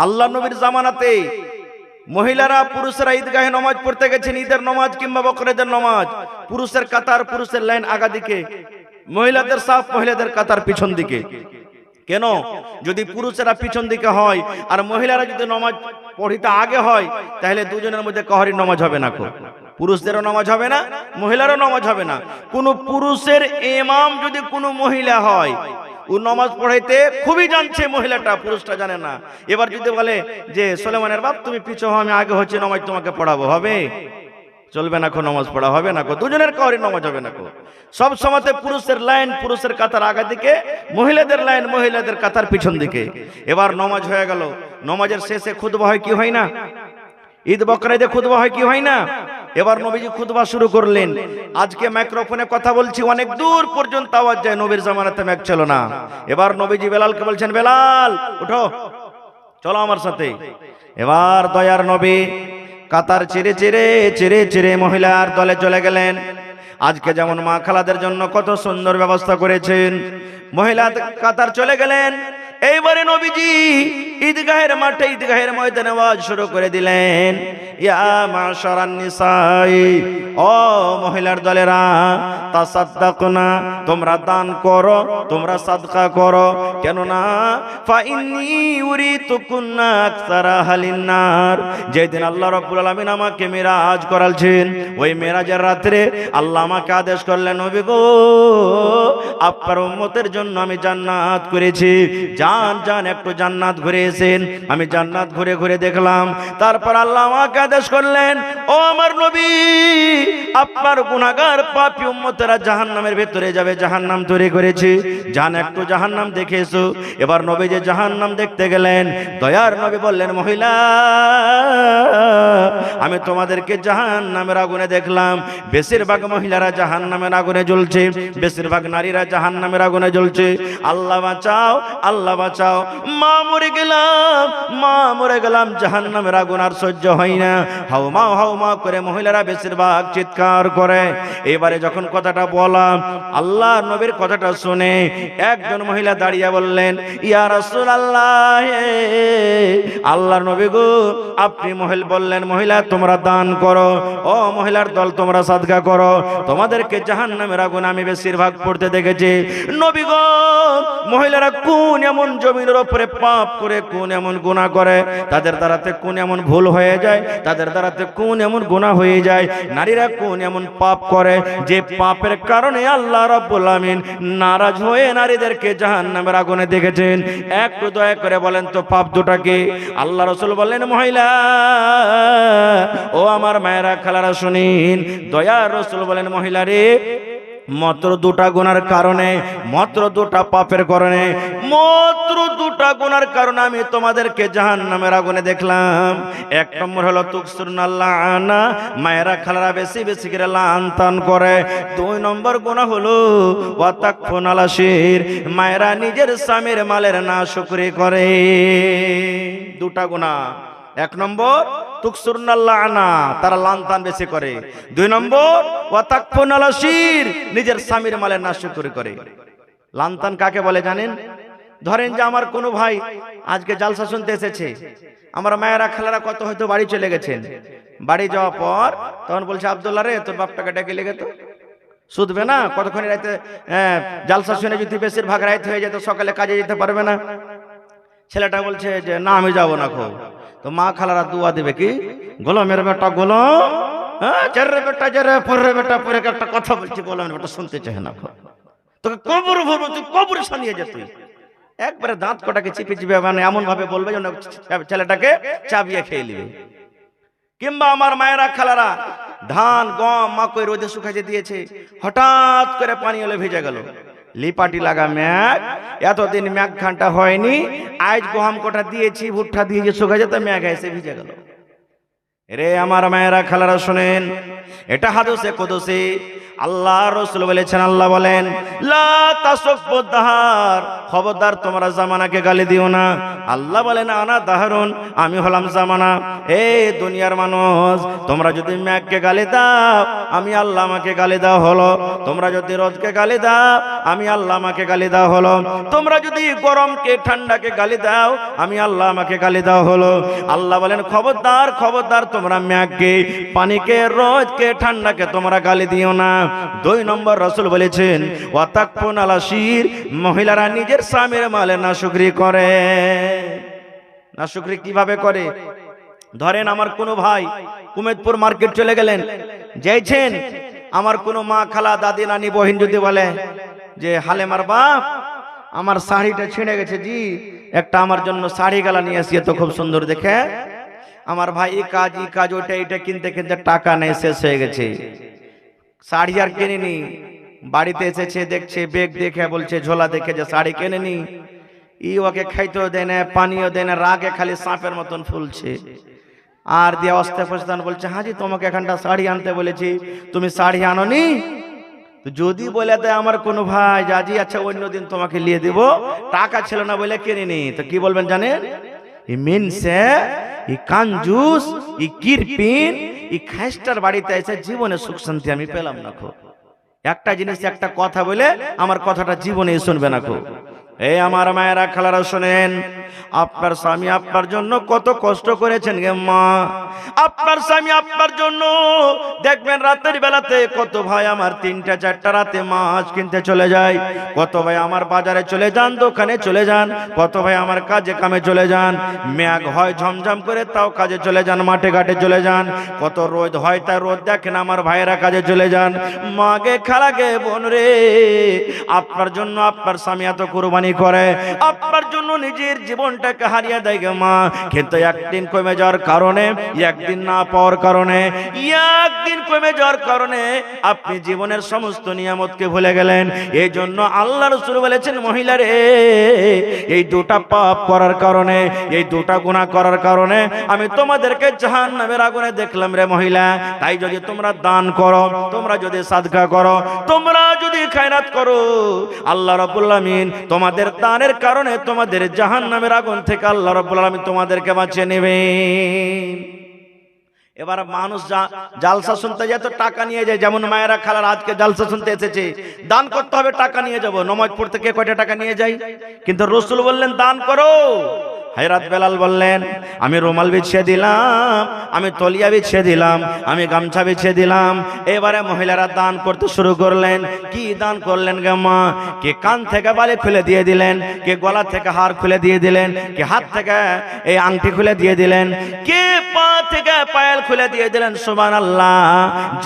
আল্লাহ নবীর জামানাতে মহিলারা পুরুষেরা ঈদগাহে নামাজ পড়তে গেছেন, ঈদের নামাজ কিংবা বকরীদের নামাজ, পুরুষের কাতার, পুরুষের লাইন আগা দিকে, মহিলাদের সাফ, মহিলাদের কাতার পিছন দিকে। কেন? যদি পুরুষেরা পিছন দিকে হয় আর মহিলারা যদি নামাজ পড়িতে আগে হয়, তাহলে দুজনের মধ্যে কাহারির নামাজ হবে না। পুরুষদেরও নামাজ হবে না, মহিলারও নামাজ হবে না। কোন পুরুষের ইমাম যদি কোনো মহিলা হয়, ও নামাজ পড়াইতে খুবই জানছে মহিলাটা, পুরুষটা জানে না। এবার যদি বলে যে সুলাইমানের বাপ তুমি পিছু হও, আমি আগে হচ্ছে নামাজ তোমাকে পড়াবো, হবে? চলবে না, নামাজ পড়া হবে না, দুজনের কাউরি নামাজ হবে না। সব সময়তে পুরুষের লাইন, পুরুষের কাতার আগা দিকে, মহিলাদের লাইন, মহিলাদের কাতার পিছন দিকে। এবার নামাজ হয়ে গেল, নামাজের শেষে খুতবা হয় কি হয় না? ঈদ বকরীদে খুতবা হয় কি হয় না? এবার নবীজি খুতবা শুরু করলেন। আজকে মাইক্রোফোনে কথা বলছি, অনেক দূর পর্যন্ত আওয়াজ যায়, নবীর জামানাতে মাইক ছিল না। এবার নবীজি বেলালকে বলছেন, বেলাল উঠো, চলো আমার সাথে। এবার দয়ার নবী কাতার চিরে চিরে চিরে চিরে মহিলার দলে চলে গেলেন। আজকে যেমন মা খালাদের জন্য কত সুন্দর ব্যবস্থা করেছেন, মহিলা কাতার চলে গেলেন। এইবারে নবীজি ঈদগাহের মাঠে, ঈদগাহের ময়দানে আওয়াজ শুরু করে দিলেন, ইয়া মাশারান নিসাই, ও মহিলার দলেরা, তাসাদদাকনা, তোমরা দান করো, তোমরা সাদকা করো। কেন না? ফা ইন্নী উরিতুকুন্না আকসারা আহলিন নার, যেদিন আল্লাহ রাব্বুল আলামিন আমাকে মিরাজ করালছেন, ওই মিরাজের রাতে আল্লাহ আমাকে আদেশ করলেন, নবী গো, আপনার উম্মতের জন্য আমি জান্নাত করেছি, যান যান একটু জান্নাত ঘুরে এসেন। আমি জান্নাত ঘুরে ঘুরে দেখলাম। তারপর আল্লাহ আমাকে আদেশ করলেন, ও আমার নবী, আপনার গুনাহগার পাপী উম্মতেরা জাহান্নামের ভেতরে যাবে, জাহান্নাম তৈরি করেছি, যান একটু জাহান্নাম দেখে এসো। এবার নবী যে জাহান্নাম দেখতে গেলেন, দয়ার নবী বললেন, মহিলা, আমি তোমাদেরকে জাহান্নামের আগুনে দেখলাম। বেশিরভাগ মহিলারা জাহান্নামের আগুনে জ্বলছে, বেশিরভাগ নারীরা জাহান্নামের আগুনে জ্বলছে। আল্লাহ বাঁচাও, আল্লাহ বাঁচাও, মা মরে গেলাম, মা মরে গেলাম, জাহান্নামের আগুন আর সহ্য হয় না। হাউমাউ হাউমাউ করে মহিলারা বেশিরভাগ চিৎকার করে। এবারে যখন কথাটা বললাম, আল্লাহ নবীর কথাটা শুনে একজন মহিলা দাঁড়িয়ে বললেন, ইয়া রাসূলুল্লাহ, আল্লাহর নবী গো, আপনি বললেন মহিলা তোমরা দান করো, ও মহিলার দল তোমরা সাদকা করো, তোমাদেরকে জাহান্নামের আগুন আমি বেশিরভাগ পড়তে দেখেছি। নবী গো, মহিলারা কোন এমন জমিনের উপরে পাপ করে, কোন এমন গুনাহ করে, তাদের দ্বারাতে কোন এমন ভুল হয়ে যায়, তাদের দ্বারাতে কোন এমন গুনাহ হয়ে যায়, নারীরা কোন এমন পাপ করে, যে পাপের কারণে আল্লাহ রাব্বুল আমিন নারাজ হয়ে নারীদেরকে জাহান্নামের আগুনে দেখেছেন। একটু দয়া করে বলেন তো পাপ দুটা কি? আল্লাহ রাসূল বললেন, মহিলা, ও আমার মায়েরা খালারা শুনিন, দয়ার রাসূল বলেন, মহিলা রে, মাত্র দুটা গুনার কারণে, মাত্র দুটা পাপের কারণে, মাত্র দুটা গুনার কারণে আমি তোমাদেরকে জাহান্নামের আগুনে দেখলাম। এক নম্বর হলো তুকসুরনাল্লাহনা, মায়েরা খালারা বেশি বেশি করে লান তান করে। দুই নম্বর গুনাহ হলো ওয়াতাকফুনাল আশির, মায়েরা নিজের স্বামীর মালের নাশুকরি করে। দুটা গুনাহ। এক নম্বর তুকসুরনাল্লাহনা, তারা লানতান বেশি করে। দুই নম্বর ওয়াতাকফুনাল আশির, নিজের স্বামীর মালের নাশুকরি করে। লানতান কাকে বলে জানেন? ধরেন যে আমার কোনো ভাই আজকে জালসা শুনতে এসেছে, আমার মায়েরা খালারা কত হয়তো বাড়ি চলে গেছেন। বাড়ি যাওয়ার পর তখন বলছে, আব্দুল্লাহ রে, তোর বাপটাকে ডেকে লেগে তো শুধবে না, কতক্ষণ রাতে জালসা শুনে যদি বেশিরভাগ রাত হয়ে যেত, সকালে কাজে যেতে পারবে না। ছেলেটা বলছে যে না, আমি যাবো না। তো মা খালারা দুয়া দেবে কি, গোলামের বেটা গোলাম, জেরে বেটা জেরে, পরে বেটা পরে, একটা কথা বলছি, গোলামের বেটা শুনতে চায় না, তোকে কবর ভরবো, তুই কবর সানিয়ে যা। তুই একবারে দাঁত কটাকে চিপে চিপে, মানে এমন ভাবে বলবে যেন ছেলেটাকে চাবিয়ে খেয়ে নিবে। কিংবা আমার মায়েরা খালারা ধান গম মাকই রোদে শুকাইতে দিয়েছে, হঠাৎ করে পানি এলে ভিজে গেল, লিপাটি লাগা ম্যাগ, এতদিন ম্যাগ ঘন্টা হয়নি, আজ গম কটা দিয়েছি, ভুট্টা দিয়েছি, শুকাই যেত, ম্যাগ এসে ভিজে গেল। রে আমার মায়েরা খালারা শুনেন, এটা হাদিসে কুদসি আল্লাহ রাসূল বলেছেন, আল্লাহ বলেন লা তাসুব্বু দাহার, খবরদার তোমরা জামানাকে গালি দিও না। আল্লাহ বলেন আনা দাহরুন, আমি হলাম জামানা। এই দুনিয়ার মানুষ, তোমরা যদি মেঘকে গালি দাও আমি আল্লাহ আমাকে গালি দাও হলো, তোমরা যদি রোদকে গালি দাও আমি আল্লাহ আমাকে গালি দাও হলো, তোমরা যদি গরমকে ঠান্ডাকে গালি দাও আমি আল্লাহ আমাকে গালি দাও হলো। আল্লাহ বলেন খবরদার খবরদার তোমরা মেঘকে, পানিকে, রোদকে, ঠান্ডাকে তোমরা গালি দিও না। 2 নম্বর রাসূল বলেছেন ওয়াতাকফুন আলা শির, মহিলারা নিজের স্বামীর মালে নাশুকরি করে। নাশুকরি কিভাবে করে? ধরেন আমার কোনো ভাই কুমেদপুর মার্কেট চলে গেলেন, যাইছেন, আমার কোনো মা, খালা, দাদি, নানি, বহিন যদি বলে যে হালেমার বাপ আমার শাড়িটা ছিঁড়ে গেছে, জি একটা আমার জন্য শাড়ি গালা নিয়ে আসিয়ে তো খুব সুন্দর দেখে। আমার ভাই এই কাজ ওটা এটা কিনতে কিনতে টাকা নেই, শেষ হয়ে গেছে, শাড়ি আর কেনেনি। বাড়িতে এসেছে, দেখছে বেগ দেখে বলছে, ঝোলা দেখে যে শাড়ি কেনেনি। ওকে খাইতেও দেয় না, পানিও দেয় না, রাগে খালি সাপের মতন ফুলছে। আর দিয়ে অস্তে ফস্তান বলছে, হাজি তোমাকে এখানটা শাড়ি আনতে বলেছি, তুমি শাড়ি আনোনি? তো যদি বলে দেয় আমার কোনো ভাই জাজি আচ্ছা অন্যদিন তোমাকে নিয়ে দেব, টাকা ছিল না বলে কিনিনি, তো কি বলবেন জানেন? মিনসে কাঞ্জুস, কিরপিন, খাইস্টার বাড়িতে এসে জীবনে সুখ শান্তি আমি পেলাম না। খো একটা জিনিস, একটা কথা বলে আমার কথাটা জীবনে শুনবে না। খো এই আমার মায়েরা খালারা শোনেন, আপনার স্বামী আপনার জন্য কত কষ্ট করেছেন গে মা। আপনার স্বামী আপনার জন্য দেখবেন রাতের বেলাতে কত ভাই আমার 3টা 4টা রাতে মাছ কিনতে চলে যায়, কত ভাই আমার বাজারে চলে যান, দোকানে চলে যান, কত ভাই আমার কাজে কামে চলে যান। মেঘ হয় ঝমঝম করে তাও কাজে চলে যান, মাঠে ঘাটে চলে যান। কত রোদ হয় তা রোদ দেখেন আমার ভাইয়েরা কাজে চলে যান। মাগে খালাগে বোন রে, আপনার জন্য আপনার স্বামী এত কুরবানি করে, আপনার জন্য নিজের জীবনটাকে হারিয়ে দেয় গে মা। কিন্তু একদিন কমে যাওয়ার কারণে, একদিন না পাওয়ার কারণে, একদিন কমে যাওয়ার কারণে আপনি জীবনের সমস্ত নিয়ামতকে ভুলে গেলেন। এই জন্য আল্লাহ রাসূল বলেছেন মহিলা রে, এই 2টা পাপ করার কারণে, এই 2টা গুনাহ করার কারণে আমি তোমাদেরকে জাহান্নামের আগুনে দেখলাম রে মহিলা। তাই যদি তোমরা দান করো, তোমরা যদি সাদকা করো, তোমরা যদি খায়রাত করো, আল্লাহ রাব্বুল আলামিন তোমাদের দানের কারণে তোমাদের জাহান্নামের আগুন থেকে আল্লাহ রাব্বুল আলামিন তোমাদেরকে বাঁচিয়ে নেবেন। এবার মানুষ জালসা শুনতে যায় তো টাকা নিয়ে যায়, যেমন মায়েরা খালার আজকে জালসা শুনতে এসেছে, দান করতে হবে, টাকা নিয়ে যাব। নমাজ পড়তে কে কয়টা টাকা নিয়ে যায়? কিন্তু রাসূল বললেন দান করো। হযরত বেলাল বললেন আমি রুমাল বিছিয়ে দিলাম, আমি তলিয়া বিছিয়ে দিলাম, আমি গামছা বিছিয়ে দিলাম। এবারে মহিলারা দান করতে শুরু করলেন। কি দান করলেন গে মা? কে কান থেকে বালি খুলে দিয়ে দিলেন, কে গলা থেকে হার খুলে দিয়ে দিলেন, কে হাত থেকে এই আংটি খুলে দিয়ে দিলেন, কে পা থেকে পায়েল খুলে দিয়ে দিলেন। সুবহানাল্লাহ,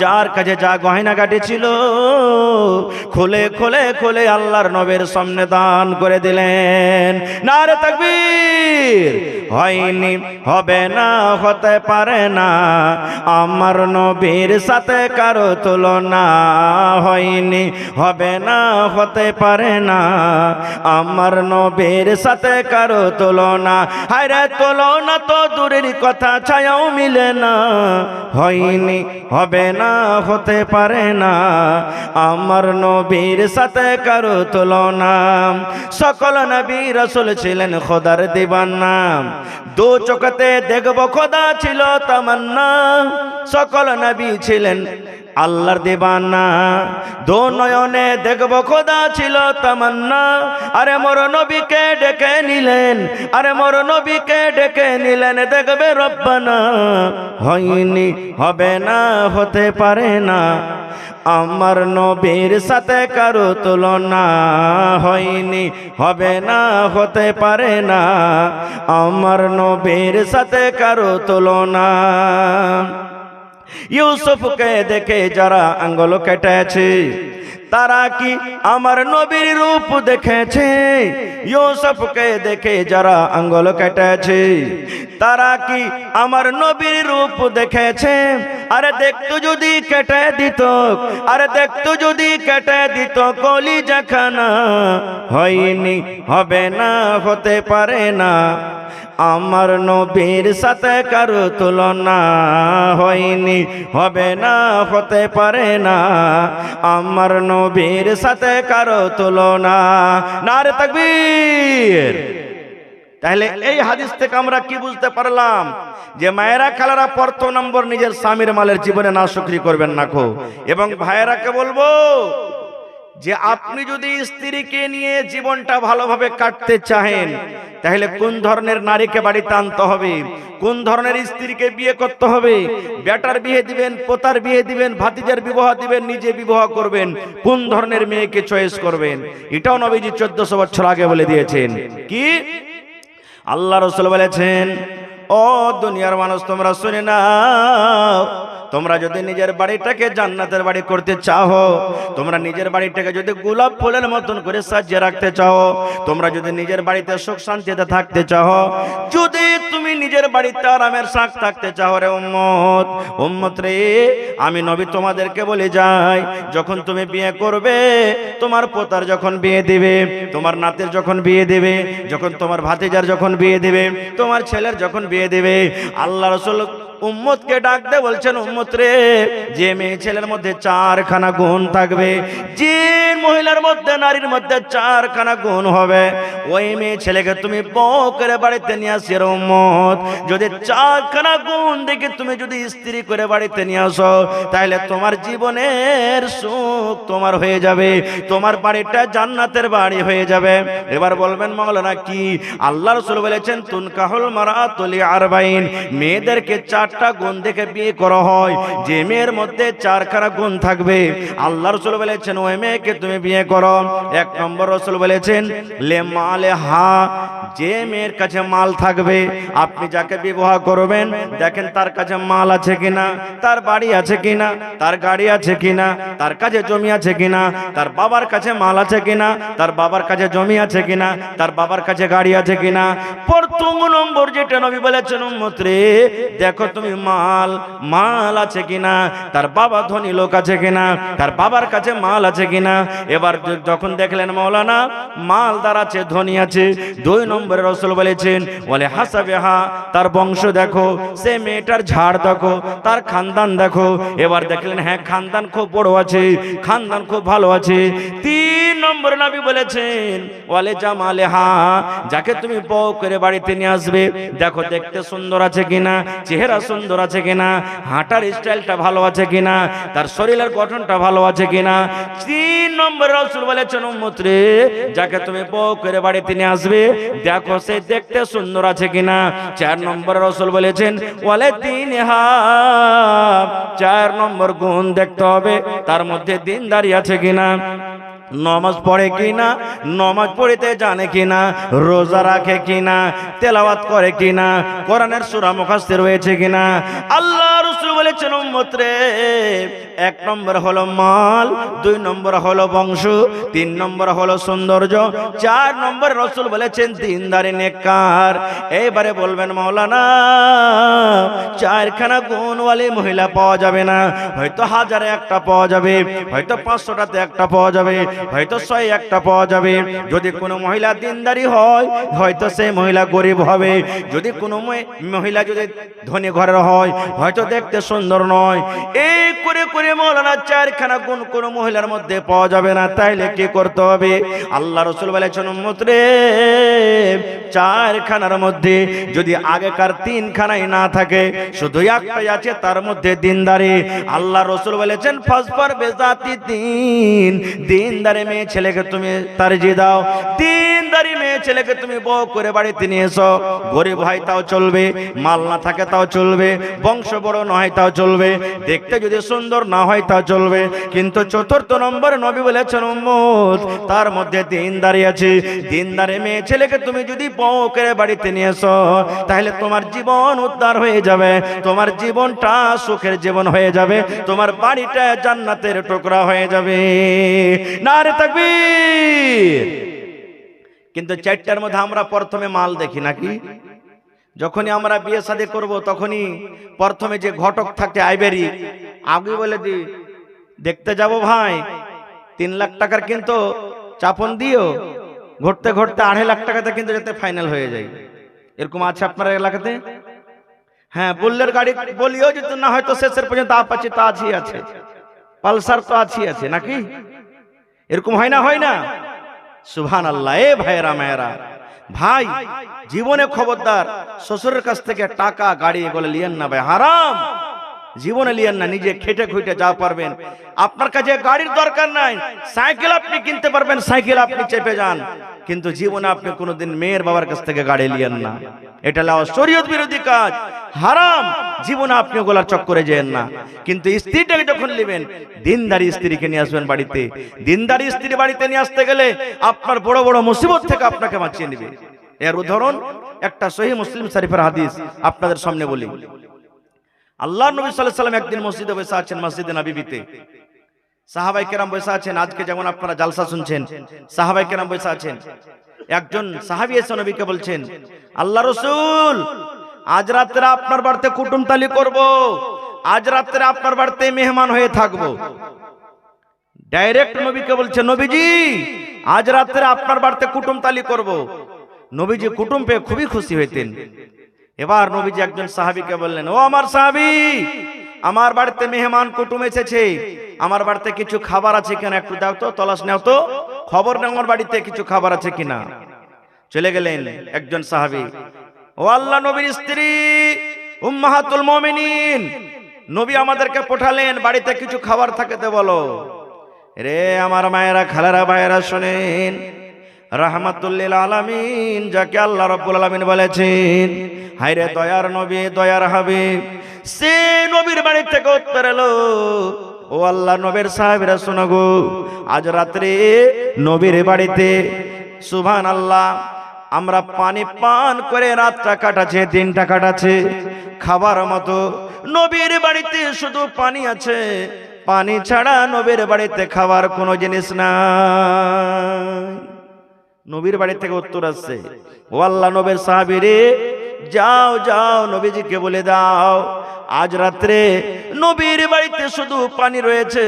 যার কাছে যা গয়না গাটি ছিল খুলে খুলে খুলে আল্লাহর নবীর সামনে দান করে দিলেন। নারে তাকবীর। হয়নি, হবে না, হতে পারে না আমার নবীর সাথে কারো তুলনা। হয়নি, হবে না, হতে পারে না আমার নবীর সাথে কারো তুলনা। হায়রে তুলনা তো দূরের কথা, ছায়াও মিলে না। হয়নি, হবে না, হতে পারে না আমার নবীর সাথে কারো তুলনা। সকল নবী রাসূল ছিলেন খোদার দিবানা, 2 চোখতে দেখব খোদা ছিল তামান্না। সকল নবী ছিলেন আল্লাহর দিবানা, 2 নয়নে দেখব খোদা ছিল তামান্না। আরে মোর নবীকে ডেকে নিলেন, আরে মোর নবীকে ডেকে নিলেন, দেখবে রব্বানা। হয়নি, হবে না, হতে পারে না আমার নবীর সাথে কারো তুলনা। হয়নি, হবে না, হতে পারে না আমার নবীর সাথে কারো তুলনা। ইউসুফকে দেখে যারা আঙ্গুল কেটেছে, তারা কি আমার নবীর রূপ দেখেছে? ইউসুফকে দেখে যারা আঙ্গুল কেটেছে, তারা কি আমার নবীর রূপ দেখেছে? আরে দেখতো যদি কেটে দিত, আরে দেখতো যদি কেটে দিত কলিজাখানা। হয়নি, হবে না, হতে পারে না আমার নবীর সাথে কারো তুলনা হয়নি, হবে না, হতে পারে না। আমার নবীর সাথে কারো তুলনা। নারে তাকবীর। তাহলে এই হাদিস থেকে আমরা কি বুঝতে পারলাম? যে মায়েরা খালারা প্রথম নম্বর নিজের স্বামীর মালের জীবনে নাশুকরি করবেন না খো। এবং ভাইয়েরাকে বলবো যে আপনি যদি স্ত্রীকে নিয়ে জীবনটা ভালোভাবে কাটতে চাহেন, তাহলে কোন ধরনের নারীকে বাড়িতে আনতে হবে, কোন ধরনের স্ত্রীকে বিয়ে করতে হবে, বেটার বিয়ে দিবেন, পোতার বিয়ে দিবেন, ভাতিজার বিবাহ দিবেন, নিজে বিবাহ করবেন, কোন ধরনের মেয়েকে চয়েস করবেন, এটাও নবীজি 1400 বছর আগে বলে দিয়েছেন। কি আল্লাহ রাসূল বলেছেন, ও দুনিয়ার মানুষ তোমরা শুনে নাও, তোমরা যদি নিজের বাড়িটাকে জান্নাতের বাড়ি করতে চাও, তোমরা নিজের বাড়িটাকে যদি গোলাপ ফুলের মতন করে সাজিয়ে রাখতে চাও, তোমরা যদি নিজের বাড়িতে সুখ শান্তিতে থাকতে চাও, যদি তুমি নিজের বাড়িতে আরামের শাক থাকতে চাও রে উম্মত, উম্মত রে, আমি নবী তোমাদেরকে বলে যাই, যখন তুমি বিয়ে করবে, তোমার পোতার যখন বিয়ে দিবে, তোমার নাতের যখন বিয়ে দিবে, যখন তোমার ভাতিজার যখন বিয়ে দিবে, তোমার ছেলের যখন বিয়ে দিবে, আল্লাহ রাসূল উম্মতকে ডাক দে বলছেন, উম্মত রে, যে মেয়ে ছেলের মধ্যে 4খানা গুণ থাকবে, যে মহিলার মধ্যে নারীর মধ্যে 4খানা গুণ হবে, ওই মেয়ে ছেলেকে তুমি বউ করে বাড়িতে নিয়ে আসি রে উম্মত। যদি 4খানা গুণ দেখে তুমি যদি স্ত্রী করে বাড়িতে নিয়ে আসো, তাহলে তোমার জীবনের সুখ তোমার হয়ে যাবে, তোমার বাড়িটা জান্নাতের বাড়ি হয়ে যাবে। এবার বলবেন মাওলানা কি? আল্লাহ রাসূল বলেছেন, তুনকাহুল মারাতু লিআরবাইন, মেয়েদেরকে 4টা গুণ দেখে বিয়ে করা হয়। যে মেয়ের মধ্যে 4খানা গুণ থাকবে, আল্লাহ রাসূল বলেছেন ওই মেয়েকে তুমি বিয়ে করো। 1 নম্বর রাসূল বলেছেন লে মালে হা, যে মেয়ের কাছে মাল থাকবে, আপনি যাকে বিবাহ করবেন দেখেন তার কাছে মাল আছে কিনা, তার বাড়ি আছে কিনা, তার গাড়ি আছে কিনা, তার কাছে জমি আছে কিনা, তার বাবার কাছে মাল আছে কিনা, তার বাবার কাছে জমি আছে কিনা, তার বাবার কাছে গাড়ি আছে কিনা। প্রথম নম্বর যেটা নবী বলেছেন, উম্মত রে, দেখো তুমি মাল আছে কিনা, তার বাবা ধনী লোক আছে কিনা, তার বাবার কাছে মাল আছে কিনা। এবার যখন দেখলেন মাওলানা মালদার আছে, ধনী আছে, 2 নম্বরে রাসূল বলেছেন বলে হাসাবেহা, তার বংশ দেখো, সে মেয়েটার ঝাড় দেখো, তার খানদান দেখো। এবার দেখলেন হ্যাঁ খানদান খুব বড় আছে, খানদান খুব ভালো আছে। 3 নম্বরে নবী বলেছেন ওয়ালে জামালেহা, যাকে তুমি বউ করে বাড়িতে নিয়ে আসবে, দেখো দেখতে সুন্দর আছে কিনা, চেহারা সুন্দর আছে কিনা, হাঁটার স্টাইলটা ভালো আছে কিনা, তার শরীরের গঠনটা ভালো আছে কিনা। 3 নম্বরে রাসূল বলেছেন, উম্মত রে, যাকে তুমি বউ করে বাড়িতে নিয়ে আসবে, দেখো সে দেখতে সুন্দর আছে কিনা। 4 নম্বরে রাসূল বলেছেন ওয়ালে তিনহা, 4 নম্বর গুণ দেখতে হবে, তার মধ্যে দিনদারি আছে কিনা, নমাজ পড়ে কিনা, নমাজ পড়িতে জানে কিনা, রোজা রাখে কিনা, তেলাওয়াত করে কিনা, কোরআনের সূরা মুখস্থ রয়েছে কিনা। আল্লাহ রাসূল বলেছেন, উম্মত রে, 1 নম্বর হলো মাল, 2 নম্বর হলো বংশ, 3 নম্বর হলো সৌন্দর্য, 4 নম্বর রাসূল বলেছেন দিনদারি নেককার। এইবারে বলবেন মাওলানা 4খানা গুণওয়ালি মহিলা পাওয়া যাবে না, হয়তো 1000-এ একটা পাওয়া যাবে, হয়তো 500টাতে একটা পাওয়া যাবে, হয়তো 100-এ একটা পাওয়া যাবে। যদি কোনো মহিলা দিনদারি হয়, হয়তো সেই মহিলা গরিব হবে। যদি কোনো মহিলা যদি ধনী ঘরের হয়, হয়তো দেখতে সুন্দর নয়। এই করে করে মাওলানা 4খানা গুণ কোনো মহিলার মধ্যে পাওয়া যাবে না। তাইলে কি করতে হবে? আল্লাহ রাসূল বলেছেন, উম্মত রে, 4খানার মধ্যে যদি আগেকার 3খানাই না থাকে, শুধু একটাই আছে, তার মধ্যে দিনদারি। আল্লাহ রাসূল বলেছেন ফাসফার বেজাতি দিন, দিনদারি মেয়ে ছেলেকে তুমি তারজিহ দাও, দিনদারি মেয়ে ছেলেকে তুমি বউ করে বাড়িতে নিয়ে এসো। গরিব হয় তাও চলবে, মাল না থাকে তাও চলবে, বংশ বড় না হয় তাও চলবে, দেখতে যদি সুন্দর না হয় তাও চলবে, কিন্তু 4র্থ নম্বরে নবী বলেছেন, উম্মত, তার মধ্যে দিনদারি আছে। দিনদারি মেয়ে ছেলেকে তুমি যদি বউ করে বাড়িতে নিয়ে এসো, তাহলে তোমার জীবন উদ্ধার হয়ে যাবে, তোমার জীবনটা সুখের জীবন হয়ে যাবে, তোমার বাড়িটা জান্নাতের টুকরা হয়ে যাবে। নারে তাকবীর। কিন্তু 4টার মধ্যে আমরা প্রথমে মাল দেখি নাকি? যখনই আমরা বিয়ে শাদী করব, তখনই প্রথমে যে ঘটক থাকে আইবেরি, আগে বলে দি দেখতে যাব ভাই, 3 লাখ টাকার কিন্তু চাপন দিও, ঘুরতে ঘুরতে 2.5 লাখ টাকাতে কিন্তু যাতে ফাইনাল হয়ে যায়। এরকম আছে আপনার এলাকাতে? হ্যাঁ, বুল্লের গাড়ি বলিও যেত না, হয়তো শেষের পর্যন্ত আপাচি তো আছেই আছে, পালসার তো আছেই আছে নাকি? এরকম হয় না? হয় না? সুবহানাল্লাহ। এ ভাইয়েরা মায়েরা, ভাই জীবনে খবরদার শ্বশুরের কাছ থেকে টাকা গাড়ি এগুলো লিয়েন না ভাই, হারাম। জীবনে লিয়েন না, নিজে খেটে খুঁটে যা পারবেন। আপনার কাছে গাড়ির দরকার নাই, সাইকেল আপনি কিনতে পারবেন, সাইকেল আপনি চেপে যান, কিন্তু জীবনে আপনি কোনোদিন মেয়ের বাবার কাছ থেকে গাড়ি লিয়েন না। এটা হলো শরীয়ত বিরোধী কাজ, হারাম। জীবনে আপনি ওগুলার চক্করে যেন না। কিন্তু স্ত্রীটাকে যখন নেবেন, দিনদারি স্ত্রীকে নিয়ে আসবেন বাড়িতে। দিনদারি স্ত্রী বাড়িতে নিয়ে আসতে গেলে আপনার বড় বড় মুসিবত থেকে আপনাকে বাঁচিয়ে নেবে। এর উদাহরণ একটা সহিহ মুসলিম শরীফের হাদিস আপনাদের সামনে বলি। আল্লাহর নবী সাল্লাল্লাহু আলাইহি সাল্লাম একদিন মসজিদে বসে আছেন, মসজিদে নববীতে সাহাবায়ে কেরাম বসে আছেন। আজকে যেমন আপনারা জালসা শুনছেন, সাহাবায়ে কেরাম বসে আছেন। একজন সাহাবী এসে নবীকে বলছেন, আল্লাহ রাসূল, আজ রাতে আপনার বাড়িতে কুটুমতালি করব, আজ রাতে আপনার বাড়িতে মেহমান হয়ে থাকব। ডাইরেক্ট নবীকে বলছে, নবীজি আজ রাতে আপনার বাড়িতে কুটুমতালি করব। নবীজি কুটুম পেয়ে খুবই খুশি হইতেন। এবার নবীজি একজন সাহাবীকে বললেন, ও আমার সাহাবী, আমার বাড়িতে মেহমান কুটুম এসেছে, আমার বাড়িতে কিছু খাবার আছে কিনা একটু দাও তো, তলাশ নাও তো, খবর নাও আমার বাড়িতে কিছু খাবার আছে কিনা। চলে গেলেন একজন সাহাবী, ও আল্লাহ নবীর স্ত্রী উম্মাহাতুল মুমিনিন, নবী আমাদেরকে পাঠালেন বাড়িতে কিছু খাবার থাকতে বলো। রে আমার মায়েরা, খালারা, ভাইয়েরা শুনেন, রাহমাতুল লিল আলামিন যাকে আল্লাহ রাব্বুল আলামিন বলেছেন, হায়রে দয়ার নবী, দয়ার হাবিব, সে নবীর বাড়ি থেকে উত্তর এলো, ও আল্লাহ নবীর সাহাবীরা শোনো গো, আজ রাত্রে নবীর বাড়িতে সুবহানাল্লাহ আমরা পানি পান করে রাতটা কাটাচ্ছে, দিনটা কাটাচ্ছে খাবার মতো। নবীর বাড়িতে শুধু পানি আছে, পানি ছাড়া নবীর বাড়িতে খাবার কোনো জিনিস নাই। নবীর বাড়ি থেকে উত্তর আসছে, ও আল্লাহ নবীর সাহাবীরে, যাও যাও নবীজিকে বলে দাও, আজ রাত্রে নবীর বাড়িতে শুধু পানি রয়েছে,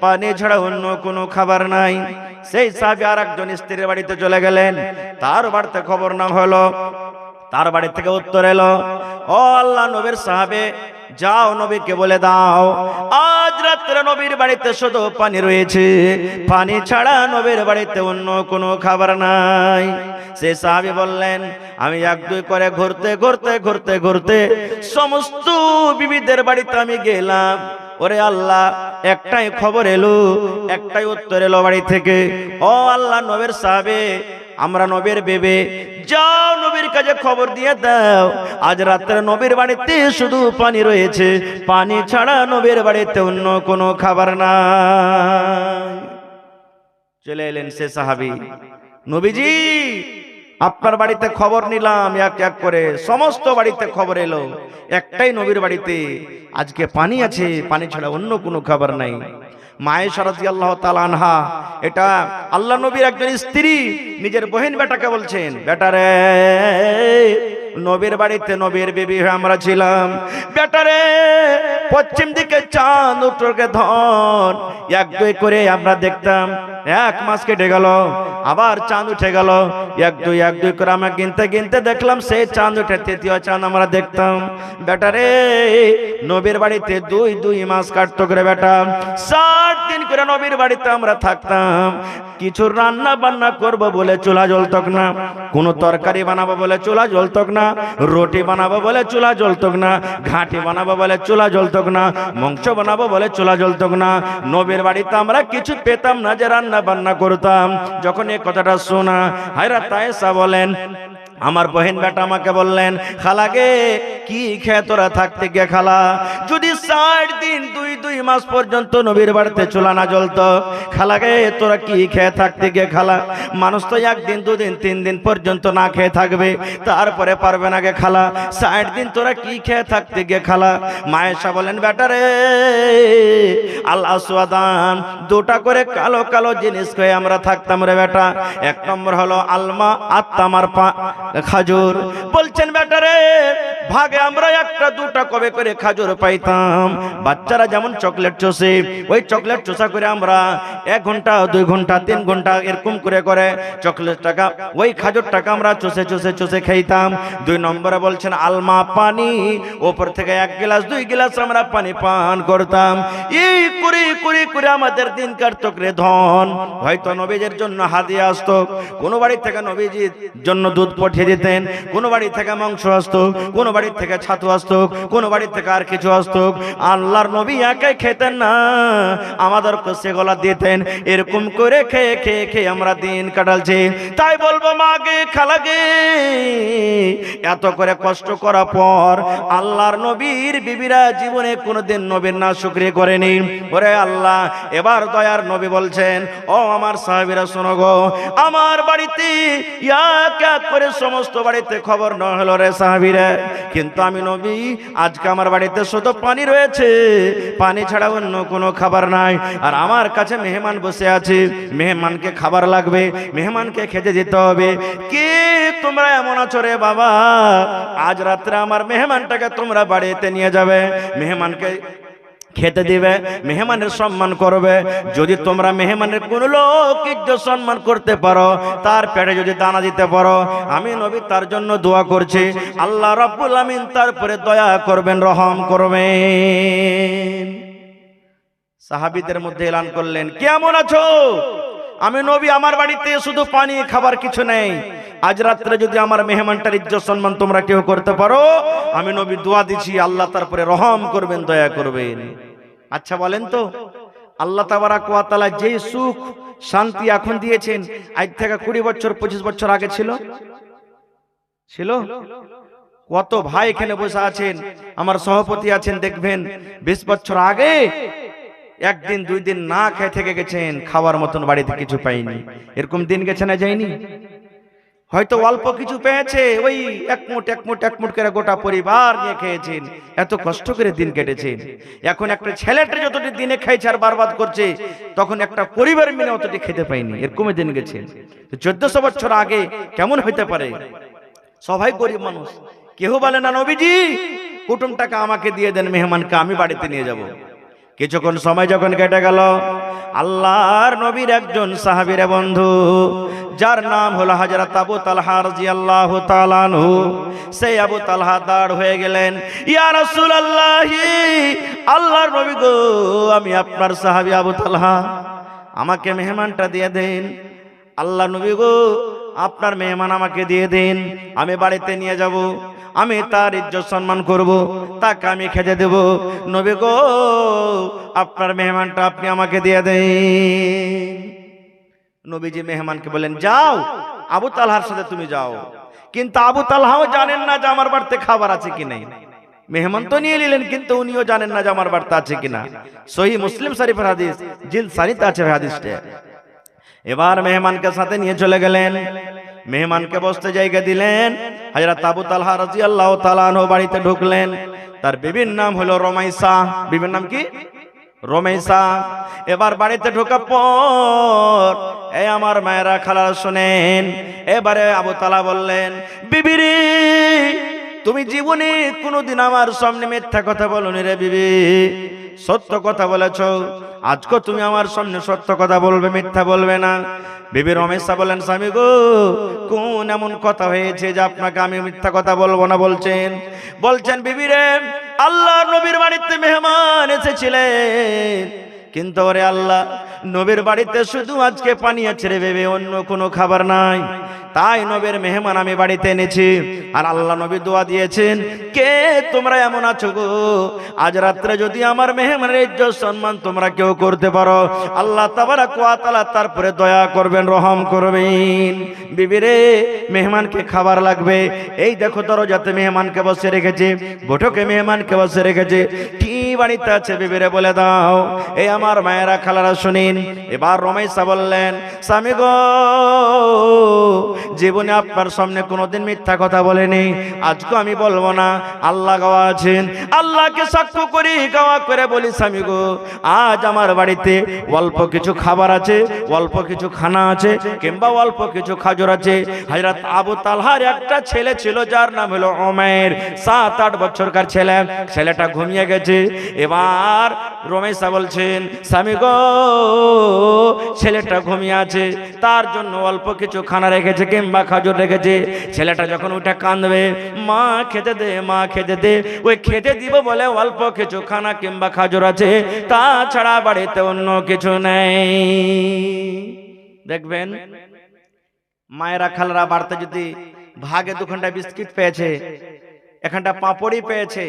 পানি ছাড়া অন্য কোনো খাবার নাই। সেই সাহাবী আর একজন স্ত্রীর বাড়িতে চলে গেলেন, তার বাড়িতে খবর না হলো, তার বাড়ি থেকে উত্তর এলো, ও আল্লাহ নবীর সাহাবে, যাও নবীকে বলে দাও, আজ রাত্রে নবীর বাড়িতে শুধু পানি রয়েছে, পানি ছাড়া নবীর বাড়িতে অন্য কোনো খাবার নাই। সে সাহাবী বললেন, আমি এক দুই করে ঘুরতে ঘুরতে ঘুরতে ঘুরতে সমস্ত বিবিদের বাড়িতে আমি গেলাম, ওরে আল্লাহ একটাই খবর এলো, একটাই উত্তর এলো বাড়ি থেকে, ও আল্লাহ নবীর সাহাবে, আমরা নবীর বেবে, যাও নবীর কাছে খবর দিয়ে দাও, আজ রাত্রে নবীর বাড়িতে শুধু পানি রয়েছে, পানি ছাড়া নবীর বাড়িতে অন্য কোনো খাবার নাই। চলে এলেন সে সাহাবী, নবীজি আপনার বাড়িতে খবর নিলাম, এক এক করে সমস্ত বাড়িতে খবর এলো, একটাই নবীর বাড়িতে আজকে পানি আছে, পানি ছাড়া অন্য কোনো খাবার নাই। মায়েশা রাদিয়াল্লাহু তাআলা আনহা, এটা আল্লাহ নবীর একজন স্ত্রী নিজের বহিন বেটাকে বলছেন, বেটারে নবীর বাড়িতে নবীর বিবি হয়ে আমরা ছিলাম, বেটারে পশ্চিম দিকে চাঁদ উত্তরকে ধন, এক দুই করে আমরা দেখতাম, এক মাস কেটে গেল, আবার চাঁদ উঠে গেল, এক দুই করে আমরা গিনতে গিনতে দেখলাম সেই চাঁদ উঠে তৃতীয় চাঁদ আমরা দেখতাম। বেটারে নবীর বাড়িতে দুই মাস কাটতো করে বেটা, 60 দিন করে নবীর বাড়িতে আমরা থাকতাম। কিছু রান্না বান্না করব বলে চুলা জ্বলতক না, কোনো তরকারি বানাবো বলে চুলা জ্বলতক না, রুটি বানাবো বলে চুলা জ্বলতক না, ঘাটি বানাবো বলে চুলা জ্বলতক না, মাংস বানাবো বলে চুলা জ্বলতক না। নবীর বাড়িতে আমরা কিছু পেতাম না যে রান্না বান্না করতাম। যখন এই কথাটা শোনা, হযরত আয়েশা বলেন, আমার বহিন বেটা আমাকে বললেন, খালাগে কি খেয়ে তোরা থাকতে গিয়ে খালা, যদি 60 দিন দুই মাস পর্যন্ত নবীর বাড়িতে চুলা না জ্বলতো, খালাগে তোরা কি খেয়ে থাকতে গিয়ে খালা, মানুষ তো একদিন দুদিন 3 দিন পর্যন্ত না খেয়ে থাকবে, তারপরে পারবে না গে খালা, 60 দিন তোরা কি খেয়ে থাকতে গিয়ে খালা। মায়েশা বলেন, বেটারে আল আসওয়াদান, দুটা করে কালো কালো জিনিস খেয়ে আমরা থাকতাম রে বেটা। এক নম্বর হলো আলমা, আত্মামার খেজুর। বলছেন বেটারে ভাগে আমরা একটা দুটা কবে করে খাজুর পাইতাম। বাচ্চারা যেমন চকলেট চষে, ওই চকলেট চষা করে আমরা 1 ঘন্টা 2 ঘন্টা 3 ঘন্টা এরকম করে করে চকলেট টাকা ওই খাজুর টাকা আমরা চষে চষে চষে খাইতাম। 2 নম্বরে বলছেন আলমা পানি, ওপর থেকে 1 গ্লাস 2 গ্লাস আমরা পানি পান করতাম। এই করে করে করে আমাদের দিন কাটতো রে ধন। হয়তো নবীজির জন্য হাদিয়া আসতো, কোন বাড়ি থেকে নবীজির জন্য দুধ পাঠিয়ে দিতেন, কোন বাড়ি থেকে মাংস আসতো, কোন বাড়ি থেকে ছাতু আসতো, কোন বাড়ি থেকে আর কিছু আসতো। আল্লাহর নবী একা খেতেন না, আমাদেরকে সেগুলা দিতেন। এরকম করে খেয়ে খেয়ে খেয়ে আমরা দিন কাটালছি। তাই বলবো মাগে খালাগে, এত করে কষ্ট করার পর আল্লাহর নবীর বিবিরা জীবনে কোনোদিন নবীর না শুকরিয়া করেনি। ওরে আল্লাহ, এবার দয়ার নবী বলছেন, ও আমার সাহাবীরা শোনো গো, আমার বাড়িতে এক এক করে সমস্ত বাড়িতে খবর না হলো রে সাহাবীরা, কিন্তু আমি নবী আজকে আমার বাড়িতে শুধু পানি রয়েছে, পানি ছাড়া অন্য কোনো খাবার নাই। আর আমার কাছে মেহমান বসে আছে, মেহমানকে খাবার লাগবে, মেহমানকে খেতে দিতে হবে। কে তোমরা এমন আছো রে বাবা, আজ রাত্রে আমার মেহমানটাকে তোমরা বাড়িতে নিয়ে যাবে, মেহমানকে খেতে দিবে, মেহমানের সম্মান করবে। যদি তোমরা মেহমানের কোন লোক ইজ্জত সম্মান করতে পারো, তার পেটে যদি দানা দিতে পারো, আমি নবী তার জন্য দোয়া করছি, আল্লাহ রাব্বুল আমিন তার উপরে দয়া করবেন, রহম করবেন। সাহাবীদের মধ্যে এলান করলেন, কেমন আছো? আমি নবী, আমার বাড়িতে শুধু পানি খাবার কিছু নেই, আজ রাত্রে যদি আমার মেহমানটার ইজ্জত সম্মান তোমরা কেউ করতে পারো, আমি নবী দোয়া দিচ্ছি আল্লাহ তারপরে রহম করবেন, দয়া করবেন। আচ্ছা বলেন তো, আল্লাহ তাবারাক ওয়া তাআলা যে সুখ শান্তি এখন দিয়েছেন, আজ থেকে 20 বছর 25 বছর আগে ছিল? কত ভাই এখানে বসে আছেন, আমার সভাপতি আছেন, দেখবেন 20 বছর আগে 1 দিন 2 দিন না খেয়ে থেকে গেছেন, খাওয়ার মতন বাড়িতে কিছু পাইনি। এরকম দিন গেছে না যায়নি? হয়তো অল্প কিছু পেয়েছে, ওই এক মুঠ করে গোটা পরিবার নিয়ে খেয়েছেন, এত কষ্ট করে দিন কেটেছেন। এখন একটা ছেলেটা যতটি দিনে খাইছে আর বরবাদ করছে, তখন একটা পরিবার মিলে অতটি খেতে পাইনি। এরকম দিন গেছে। 1400 বছর আগে কেমন হইতে পারে? সবাই গরিব মানুষ, কেউ বলে না নবীজি কুটুম টাকা আমাকে দিয়ে দেন, মেহমানকে আমি বাড়িতে নিয়ে যাব। কিছুক্ষণ সময় যখন কেটে গেল, আল্লাহর নবীর একজন সাহাবীর বন্ধু, যার নাম হলো হযরত আবু তালহা রাদিয়াল্লাহু তাআলা আনহু, সেই আবু তালহা দাঁড় হয়ে গেলেন, ইয়া রাসূলুল্লাহ, আল্লাহর নবী গো, আমি আপনার সাহাবী আবু তালহা, আমাকে মেহমানটা দিয়ে দেন। আল্লাহর নবী গো, আপনার মেহমান আমাকে দিয়ে দিন, আমি বাড়িতে নিয়ে যাব, আমি তার ইজ্জত সম্মান করব, তাকে আমি খেতে দেব। নবী গো, আপনার মেহমানটা আপনি আমাকে দিয়ে দেন। নবীজি মেহমানকে বলেন, যাও আবু তালহার সাথে তুমি যাও। কিন্তু আবু তালহাও জানেন না যে আমার বাড়িতে খাবার আছে কি নাই। মেহমান তো নিয়ে নিলেন, কিন্তু উনিও জানেন না যে আমার বাড়িতে আছে কিনা। সহিহ মুসলিম শরীফের হাদিস, জিলদ সানিতে আছে হাদিসটা। এবার মেহমানকে সাথে নিয়ে চলে গেলেন, মেহমানকে বসতে জায়গা দিলেন। হযরত আবু তালহা রাদিয়াল্লাহু তাআলা আনহু বাড়িতে ঢুকলেন। তার বিবির নাম হলো রমাইসা। বিবির নাম কি? রমাইসা। এবার বাড়িতে ঢোকার পর এই আমার মায়েরা খালারা শুনেন, এবারে আবু তালহা বললেন, বিবিরে তুমি জীবনে কোনোদিন আমার সামনে মিথ্যা কথা বলোনি রে বিবি, সত্য কথা বলেছো। আজকে তুমি আমার সামনে সত্য কথা বলবে, মিথ্যা বলবে না। বিবি রমেশা বলেন, স্বামী গো, কোন এমন কথা হয়েছে যে আপনাকে আমি মিথ্যা কথা বলবো না বলছেন? বলছেন, বিবি রে, আল্লাহর নবীর বাড়িতে মেহমান এসেছিলেন, কিন্তু ওরে আল্লাহ, নবীর বাড়িতে শুধু আজকে পানি আছে রে বেবে, অন্য কোনো খাবার নাই। তাই নবীর মেহমান আমি বাড়িতে এনেছি। আর আল্লাহ নবী দোয়া দিয়েছেন, কে তোমরা এমন আছো গো, আজ রাত্রে যদি আমার মেহমানের ইজ্জত সম্মান তোমরা কেউ করতে পারো, আল্লাহ তাবারাক ওয়া তাআলা তারপরে দয়া করবেন, রহম করবেন। বিবিরে, মেহমানকে খাবার লাগবে। এই দেখো দরজাতে মেহমানকে বসে রেখেছে, বৈঠকে মেহমানকে বসে রেখেছে, কি বাড়িতে আছে বিবিরে বলে দাও। এই আমার মায়েরা খালারা শুনিন। এবার রমাইসা বললেন, স্বামী গো, জীবনে আপনার সামনে কোনোদিন মিথ্যা কথা বলেনি, আজকে আমি বলবো না। আল্লাহ গাওয়া আছেন। আল্লাহকে সাক্ষ্য করি গাওয়া করে বলি স্বামী গো, আজ আমার বাড়িতে অল্প কিছু খাবার আছে, অল্প কিছু খানা আছে, কিংবা অল্প কিছু খাজর আছে। হযরত আবু তালহার একটা ছেলে ছিল যার নাম হলো উমাইর, 7-8 বছরকার ছেলে। ছেলেটা ঘুমিয়ে গেছে। এবার রমেশা বলছেন স্বামী গো, ছেলেটা ঘুমিয়ে আছে, তার জন্য অল্প কিছু খানা রেখেছে কিংবা খাজর রেখেছে। ছেলেটা যখন উঠে কাঁদবে, মা খেতে দে, মা খেতে দে, ওই খেতে দিব বলে অল্প কিছু খানা কিংবা খাজর আছে, তাছাড়া বাড়িতে অন্য কিছু নেই। দেখবেন মায়েরা খালারা বাড়িতে যদি ভাগে 2 ঘন্টা বিস্কিট পেয়েছে, এখানটা পাঁপড়ি পেয়েছে,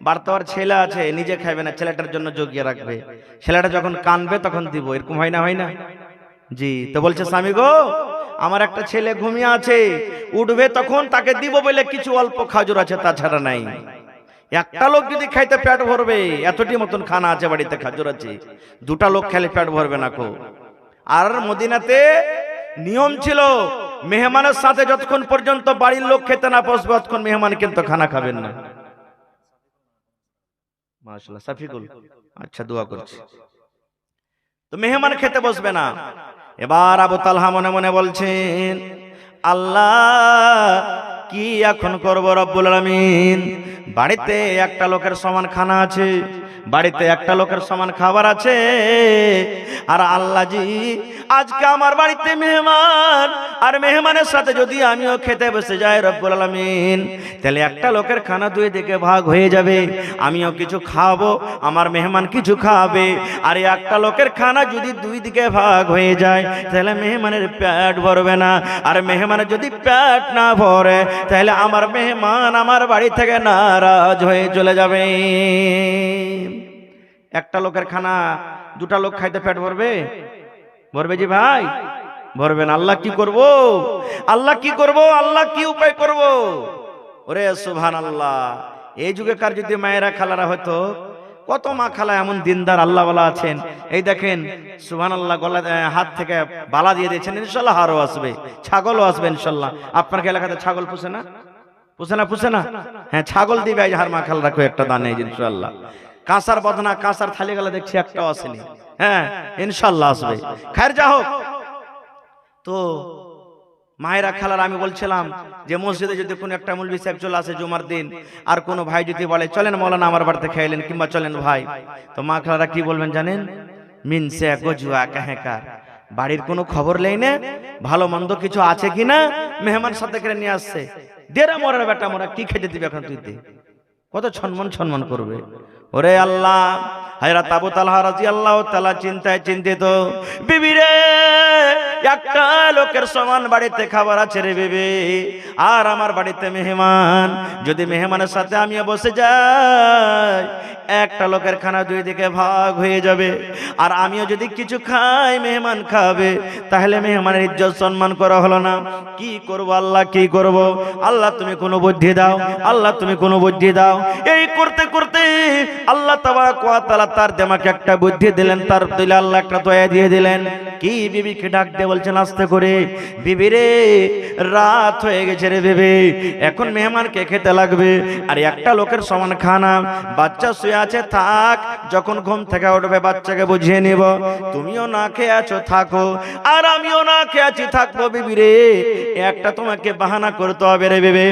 বাড়িতে আর ছেলে আছে, নিজে খাইবে না, ছেলেটার জন্য জগিয়ে রাখবে। ছেলেটা যখন কানবে তখন দিব, এরকম হয় না, হয় না? জি। তো বলছে স্বামী গো, আমার একটা ছেলে ঘুমিয়ে আছে, উঠবে তখন তাকে দিব বলে কিছু অল্প খাজুর আছে, তাছাড়া নাই। একটা লোক যদি খাইতে পেট ভরবে, এতটি মতন খানা আছে বাড়িতে, খাজুর আছে, 2টা লোক খেলে পেট ভরবে না কো। আর মদিনাতে নিয়ম ছিল, মেহমানের সাথে যতক্ষণ পর্যন্ত বাড়ির লোক খেতে না বসবে ততক্ষণ মেহমান কিন্তু খানা খাবেন না। মাশাআল্লাহ, সাফিকুল, আচ্ছা দোয়া করছি। তো মেহমান খেতে বসবে না। এবার আবু তালহা মনে মনে বলছেন, আল্লাহ কি এখন করব রব্বুল আলামিন, বাড়িতে একটা লোকের সমান খানা আছে, বাড়িতে একটা লোকের সমান খাবার আছে, আর আল্লাহ জি আজকে আমার বাড়িতে মেহমান, আর মেহমানের সাথে যদি আমিও খেতে বসে যাই রব্বুল আলামিন, তাহলে একটা লোকের খানা 2 দিকে ভাগ হয়ে যাবে, আমিও কিছু খাবো, আমার মেহমান কিছু খাবে। আর একটা লোকের খানা যদি 2 দিকে ভাগ হয়ে যায় তাহলে মেহমানের পেট ভরবে না, আর মেহমানের যদি পেট না ভরে তাহলে আমার মেহমান আমার বাড়ি থেকে নারাজ হয়ে চলে যাবে। একটা লোকের খানা 2টা লোক খাইতে পেট ভরবে? ভরবে জি ভাই? ভরবে না। আল্লাহ কি করব? আল্লাহ কি করব? আল্লাহ কি উপায় করব? ওরে সুবহানাল্লাহ। এই যুগেকার যদি মায়েরা খালারা হতো, কত মা খালা এমন দিনদার আল্লাহওয়ালা আছেন, এই দেখেন সুবহানাল্লাহ, গলা হাত থেকে বালা দিয়ে দিয়েছেন, ইনশাআল্লাহ হারও আসবে, ছাগলও আসবে ইনশাআল্লাহ। আপনার এলাকাতে ছাগল পুষে না? পুষে না? পুষে না? হ্যাঁ, ছাগল দিবে আজ হার মা খালারা কো একটা দানে ইনশাআল্লাহ। কাঁসার বদনা, কাঁসার থালি গেলে দেখছি একটাও আসেনি। হ্যাঁ, ইনশাআল্লাহ আসবে। খায়ের যা হোক। তো মায়েরা খালার আমি বলছিলাম যে মসজিদে যদি কোনো একটা মৌলভী সাহেব চলে আসে জুমার দিন, আর কোনো ভাই যদি বলে চলেন মৌলানা আমার বাড়িতে খাইলেন, কিংবা চলেন ভাই, তো মা খালারা কি বলবেন জানেন? মিনসে গজুয়া কাহেকার, বাড়ির কোনো খবর নেই না, ভালো মন্দ কিছু আছে কিনা, মেহমান সাথে করে নিয়ে আসছে, দেরা মরার বেটা, মোরা কি খেতে দিবে এখন তুই দে। কত সম্মান করবে। ওরে আল্লাহ, হযরত আবু তালহা রাদিয়াল্লাহু তাআলা চিন্তায় চিন্তিত, বিবি রে একটা লোকের সমান বাড়িতে খাবার আছে রে বিবি, আর আমার বাড়িতে মেহমান, যদি মেহমানের সাথে আমিও বসে যাই একটা লোকের খানা 2 দিকে ভাগ হয়ে যাবে, আর আমিও যদি কিছু খাই মেহমান খাবে, তাহলে মেহমানের ইজ্জত সম্মান করা হলো না। কি করব আল্লাহ, কি করব? আল্লাহ তুমি কোনো বুদ্ধি দাও, আল্লাহ তুমি কোনো বুদ্ধি দাও। এই করতে করতে আল্লাহ তাবারক ওয়া তাআলা তার দেমাকে একটা বুদ্ধি দিলেন, তার দিলে আল্লাহ একটা দয়া দিয়ে দিলেন। কি? বিবিকে ডাক দিয়ে বলছেন আস্তে করে, বিবি রে রাত হয়ে গেছে রে বিবি, এখন মেহমানকে খেতে লাগবে, আর একটা লোকের সমান খানা, বাচ্চা শুয়ে আছে, থাক, যখন ঘুম থেকে উঠবে বাচ্চাকে বুঝিয়ে নিব, তুমিও না খেয়ে আছো থাকো, আর আমিও না খেয়ে আছি থাকবো। বিবি রে একটা তোমাকে বাহানা করতে হবে রে বিবি,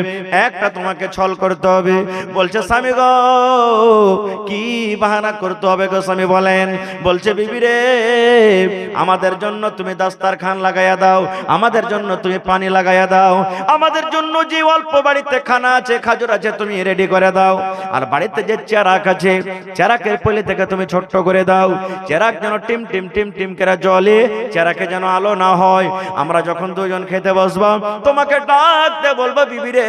একটা তোমাকে ছল করতে হবে। বলছে স্বামী গো কি বাহানা করতে হবে গো স্বামী বলেন? বলছে বিবি রে আমাদের জন্য তুমি দাস্তারখান লাগাইয়া দাও, আমাদের জন্য তুমি পানি লাগাইয়া দাও, আমাদের জন্য যে অল্প বাড়িতে খানা আছে খাজুর আছে তুমি রেডি করে দাও, আর বাড়িতে যে চেরাক আছে চেরাকের পলি থেকে তুমি ছোট্ট করে দাও, চেরাক যেন টিম টিম টিম টিম করে জ্বলে, চেরাকে যেন আলো না হয়। আমরা যখন 2 জন খেতে বসবো তোমাকে ডাকতে বলবো বিবি রে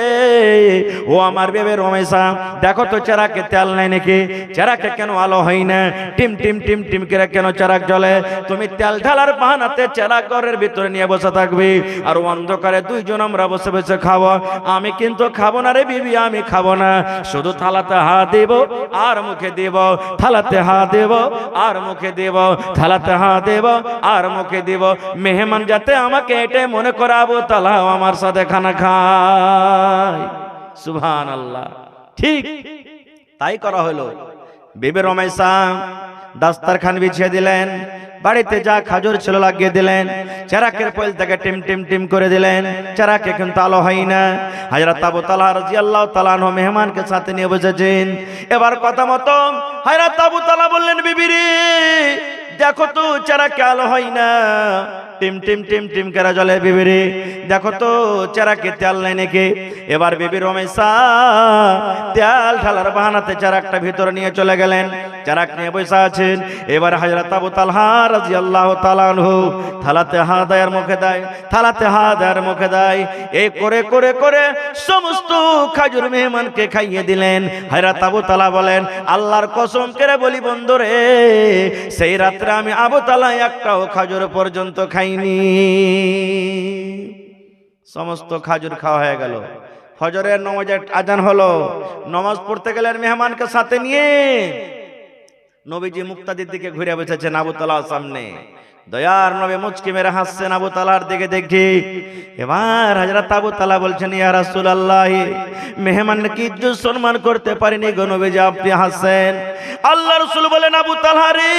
ও আমার বেবে রমেশা, দেখো তো চেরাকে তেল নাই নাকি, চেরাকে কেন আলো হয় না, টিম টিম টিম টিম করে কেন চেরাক জ্বলে? তুমি তেল ঢালার বাহানাতে চেরাক ঘরের ভিতরে নিয়ে বসে থাকবে, আর অন্ধকারে 2 জন আমরা বসে বসে খাবো। আমি কিন্তু খাবো না রে বিবি, আমি খাবো না, শুধু থালাতে হাত দেব আর মুখে দেব, থালাতে হাত দেব আর মুখে দেব, থালাতে হাত দেব আর মুখে দেব, মেহমান যাতে আমাকে এটাই মনে করাবো তাহলে আমার সাথে খানা খায়। সুবহানাল্লাহ। ঠিক তাই করা হলো। বিবি রুমাইসা দাস্তারখান বিছিয়ে দিলেন, বাড়িতে যা খাজুর ছিল লাগিয়ে দিলেন, চেরাকের পয়েল থেকে টিম টিম টিম করে দিলেন, চেরাকে কিন্তু আলো হয় না। হযরত আবু তালহা রাদিয়াল্লাহু তাআলা আনহু মেহমানকে সাথে নিয়ে বসেছেন। এবার কথা মতো হযরত আবু তালহা বললেন, বিবি রে দেখো তো চেরাকে আলো হয় না, টিম টিম টিম টিম করে জ্বলে, বিবি রে দেখো তো চেরাকে তেল নাই নাকি। এবার বিবি রুমাইসা তেল ঢালার বাহানাতে চেরাকটা ভিতরে নিয়ে চলে গেলেন, চেরাক নিয়ে বসে আছেন। এবার হযরত আবু তালহা রাদিয়াল্লাহু তাআলা আনহু থালাতে হাত দেয়, মুখে দেয়, থালাতে হাত দেয়, মুখে দেয়, এই করে করে করে সমস্ত খাজুর মেহমানকে খাইয়ে দিলেন। হযরত আবু তালহা বলেন, আল্লাহর কসম করে বলি বন্ধুরে, সেই রাত্রে আমি আবু তালহা একটাও খাজুর পর্যন্ত খাইনি। সমস্ত খাজুর খাওয়া হয়ে গেল। ফজরের নামাজের আজান হলো, নামাজ পড়তে গেলেন মেহমানকে সাথে নিয়ে। নবীজি মুক্তাদির দিকে ঘুরে বসেছেন আবু তালহার সামনে। দয়ার নবী মুচকি মেরে হাসছেন আবু তালহার দিকে দেখি। এবার হযরত আবু তালহা বলছেন, ইয়া রাসূলুল্লাহ, মেহমানকে কি ইজ্জত সম্মান করতে পারিনি গো নবীজি, আপনি হাসেন। আল্লাহ রাসূল বলেন, আবু তালহা রে,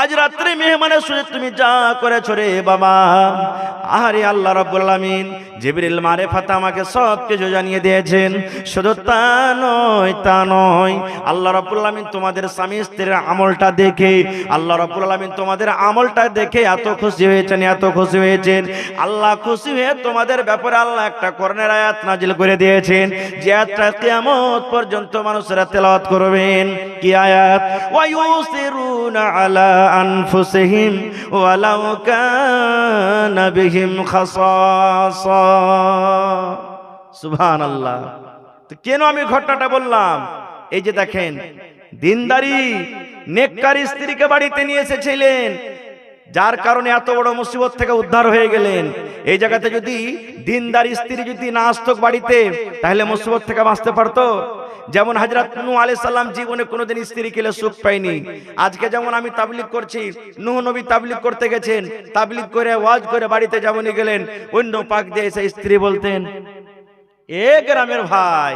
আজ রাত্রে মেহমানের সাথে তুমি যা করেছো রে বাবা, আরে আল্লাহ রাব্বুল আলামিন জিবরিল মারিফাত আমাকে সব কিছু জানিয়ে দিয়েছেন। শুধু তা নয়, আল্লাহ রাব্বুল আলামিন তোমাদের স্বামী স্ত্রীর আমলটা দেখে, আল্লাহ রাব্বুল আলামিন তোমাদের আমলটা দেখে এত খুশি হয়েছেন। আল্লাহ খুশি হয়ে তোমাদের ব্যাপারে আল্লাহ একটা কোরআনের আয়াত নাজিল করে দিয়েছেন, যে আয়াতটা কিয়ামত পর্যন্ত মানুষেরা তেলাওয়াত করবেন। কি আয়াত? ওয়া ইউসিরুনা আলা আনফুসিহিম ওয়ালাউ কানা বিহিম খাসাসা। সুবহানাল্লাহ। তো কেন আমি ঘটনাটা বললাম? এই যে দেখেন, দিনদারি নেককার স্ত্রীকে বাড়িতে নিয়ে এসেছিলেন, যার কারণে এত বড় মুসিবত থেকে উদ্ধার হয়ে গেলেন। এই জায়গাতে যদি দিনদার স্ত্রী যদি না আসতো বাড়িতে, তাহলে মুসিবত থেকে বাঁচতে পারতো। যেমন হযরত নূহ আলাইহিস সালাম জীবনে কোনোদিন স্ত্রী কেলে সুখ পায়নি। আজকে যেমন আমি তাবলীগ করছি, নূহ নবী তাবলীগ করতে গেছেন, তাবলীগ করে ওয়াজ করে বাড়িতে যেমনই গেলেন, অন্য পাক দিয়ে এসে স্ত্রী বলতেন, এ গ্রামের ভাই,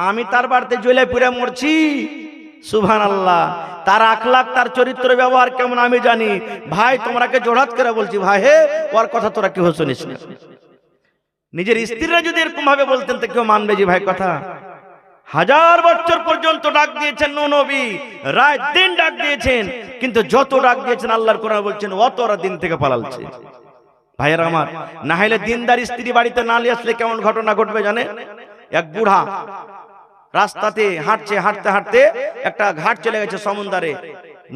আমি তার বাড়িতে জ্বলে পুড়ে মরছি। সুবহানাল্লাহ। তার আখলাক, তার চরিত্র ব্যবহার কেমন আমি জানি। ভাই তোমরাকে জোড়াত করে বলছি, ভাই হে ওর কথা তোরা কেউ শুনিস না। নিজের স্ত্রীরা যদি এরকম ভাবে বলতেন তো কেউ মানবে যে ভাই কথা? 1000 বছর পর্যন্ত ডাক দিয়েছেন নূহ নবী, রাত দিন ডাক দিয়েছেন, কিন্তু যত ডাক দিয়েছেন আল্লাহর কোরআন বলছেন অতরা দিন থেকে পালালছে। ভাইয়েরা আমার, না হলে দিনদার স্ত্রী বাড়িতে না নিয়ে আসলে কেমন ঘটনা ঘটবে জানে? এক বুড়া রাস্তাতে হাঁটছে, হাঁটতে হাঁটতে একটা ঘাট চলে গেছে সমুদ্রে,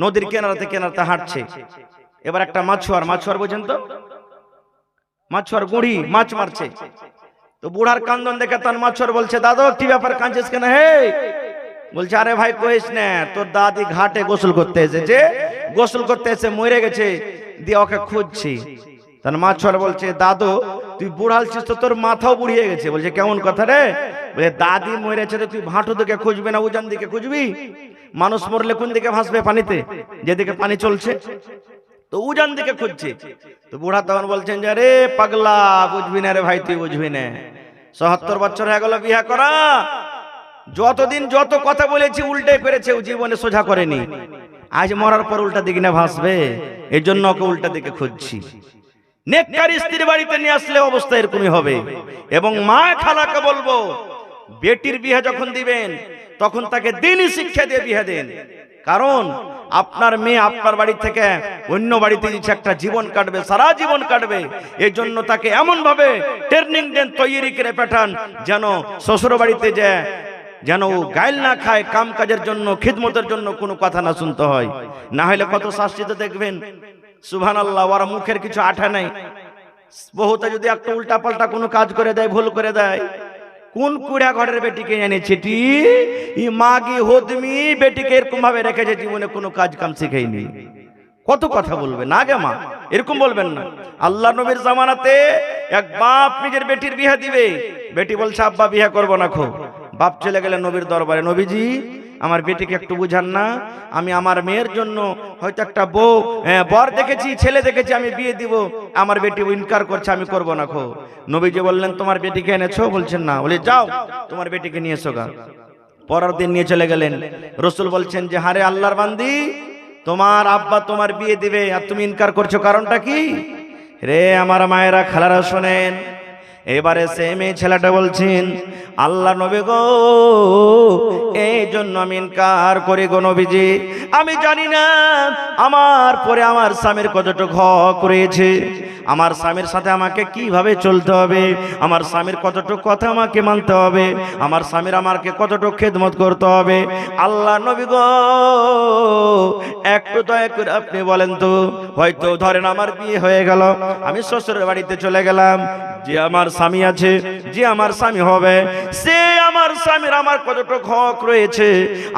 নদীর কিনারাতে হাঁটছে। এবার একটা মাছুয়ার বোঝেন তো, মাছুয়ার গুঁড়ি মাছ মারছে। তো বুড়ার কান্দন দেখে তার মাছুয়ার বলছে, দাদা কি ব্যাপার, কাঁদছিস কেন? হে বলছে, আরে ভাই কইস না, তোর দাদি ঘাটে গোসল করতে এসে মরে গেছে, দিয়ে ওকে খুঁজছি। তার মাছুয়ার বলছে, দাদু তুই বুড়ালছিস তো তোর মাথাও বুড়িয়ে গেছে। বলছে, কেমন কথা রে? বলে, দাদি মরেছে তুই ভাঁটু দিকে খুঁজবি না উজান দিকে খুঁজবি? মানুষ মরলে কোন দিকে ভাসবে? পানিতে, যেদিকে পানি চলছে। তো উজান দিকে খুঁজছে। তো বুড়া তখন বলছেন যে, আরে পাগলা, বুঝবি না রে ভাই, তুই বুঝবি না, ৭৭ বছর হয়ে গেল বিয়ে করা, যতদিন যত কথা বলেছি উল্টে করেছে, ও জীবনে সোজা করেনি। আজ মরার পর উল্টা দিকে না ভাসবে, এই জন্য ওকে উল্টা দিকে খুঁজছি। নেককার স্ত্রী বাড়িতে নিয়ে আসলে অবস্থা এরকমই হবে। এবং মা খালাকে বলবো, বেটির বিয়ে যখন দিবেন তখন তাকে দিনই শিক্ষা দিয়ে বিয়ে দেন। কারণ আপনার মেয়ে আপনার বাড়ি থেকে অন্য বাড়িতে একটা জীবন কাটবে, সারা জীবন কাটবে। এই জন্য তাকে এমন ভাবে ট্রেনিং দেন, তৈরি করে পাঠান, যেন শ্বশুর বাড়িতে যায় যেন ও গাইল না খায়, কাম কাজের জন্য, খিদমতের জন্য কোনো কথা না শুনতে হয়। না হলে কত শাস্তি তো দেখবেন। সুবহানাল্লাহ। ওর মুখের কিছু আঠা নাই। বহুতে যদি একটা উল্টা পাল্টা কোনো কাজ করে দেয়, ভুল করে দেয়, কোন কুড়া ঘরের বেটিকে এনেছে টি ই মাগি হদমি বেটিকে এরকম ভাবে রেখেছে, জীবনে কোনো কাজ কাম শিখাইনি। কত কথা বলবে না গে মা, এরকম বলবেন না। আল্লাহ নবীর জামানাতে এক বাপ নিজের বেটির বিয়ে দিবে, বেটি বলছে আব্বা বিয়ে করবো না খো। বাপ চলে গেলেন নবীর দরবারে, নবীজি আমার বেটিকে একটু বুঝান না, আমি আমার মেয়ের জন্য হয়তো একটা বর দেখেছি, ছেলে দেখেছি, আমি বিয়ে দিব, আমার বেটি ইনকার করছে, আমি করব না খো। নবীজি বললেন, তোমার বেটিকে এনেছো? বলছেন না। বলে, যাও তোমার বেটিকে নিয়ে এসো গা। পরের দিন নিয়ে চলে গেলেন। রসুল বলছেন যে হারে আল্লাহর বান্দি, তোমার আব্বা তোমার বিয়ে দিবে আর তুমি ইনকার করছো, কারণটা কি? রে আমার মায়েরা খালারা শোনেন, এবারে সে মেয়ে ছেলেটা বলছেন, আল্লাহ নবী গো, এই জন্য আমি ইনকার করি গো নবীজি। আমি জানি না আমার পরে আমার স্বামীর কতটুকু হক রয়েছে, আমার স্বামীর সাথে আমাকে কিভাবে চলতে হবে, আমার স্বামীর কতটুকু কথা আমাকে মানতে হবে, আমার স্বামীর আমাকে কতটুকু খেদমত করতে হবে। আল্লাহ নবী গো, একটু দয়া করে আপনি বলেন তো, হয়তো ধরেন আমার বিয়ে হয়ে গেল, আমি শ্বশুরের বাড়িতে চলে গেলাম, যে আমার স্বামী আছে, যে আমার স্বামী হবে, সে আমার স্বামীর আমার কতটুকু হক রয়েছে,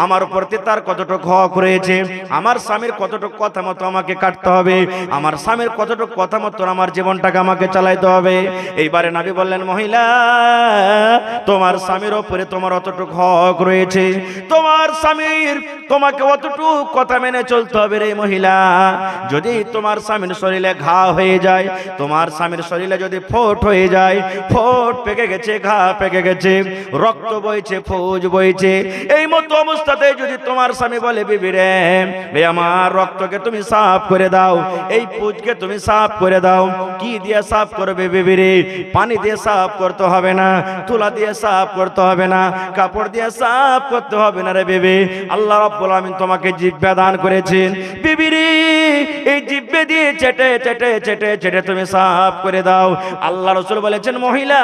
আমার প্রতি তার কতটুকু হক রয়েছে, আমার স্বামীর কতটুকু কথা মতো আমাকে কাটতে হবে, আমার স্বামীর কতটুকু কথা মতো আমার জীবনটাকে আমাকে চালাইতে হবে। এইবারে নবী বললেন, মহিলা, তোমার স্বামীর উপরে তোমার অতটুকু হক রয়েছে, তোমার স্বামীর তোমাকে অতটুকু কথা মেনে চলতে হবে রে মহিলা। যদি তোমার স্বামীর শরীরে ঘা হয়ে যায়, তোমার স্বামীর শরীরে যদি ফোট হয়ে যায়, ফোট পেকে গেছে, ঘা পেকে গেছে, রক্ত বইছে, ফৌজ বইছে, এই মতো অবস্থাতে যদি তোমার স্বামী বলে, বিবি রে, আমার রক্তকে তুমি সাফ করে দাও, এই পুজকে তুমি সাফ করে দাও, কি দিয়ে সাফ করবে বিবি রে? পানি দিয়ে সাফ করতে হবে না, তুলা দিয়ে সাফ করতে হবে না, কাপড় দিয়ে সাফ করতে হবে না রে বিবি। আল্লাহ রাব্বুল আমিন তোমাকে জিহ্বা দান করেছেন, বিবি রে, এই জিহ্বা দিয়ে চেটে চেটে চেটে চেটে তুমি সাফ করে দাও। আল্লাহ রাসূল বলেছেন, মহিলা,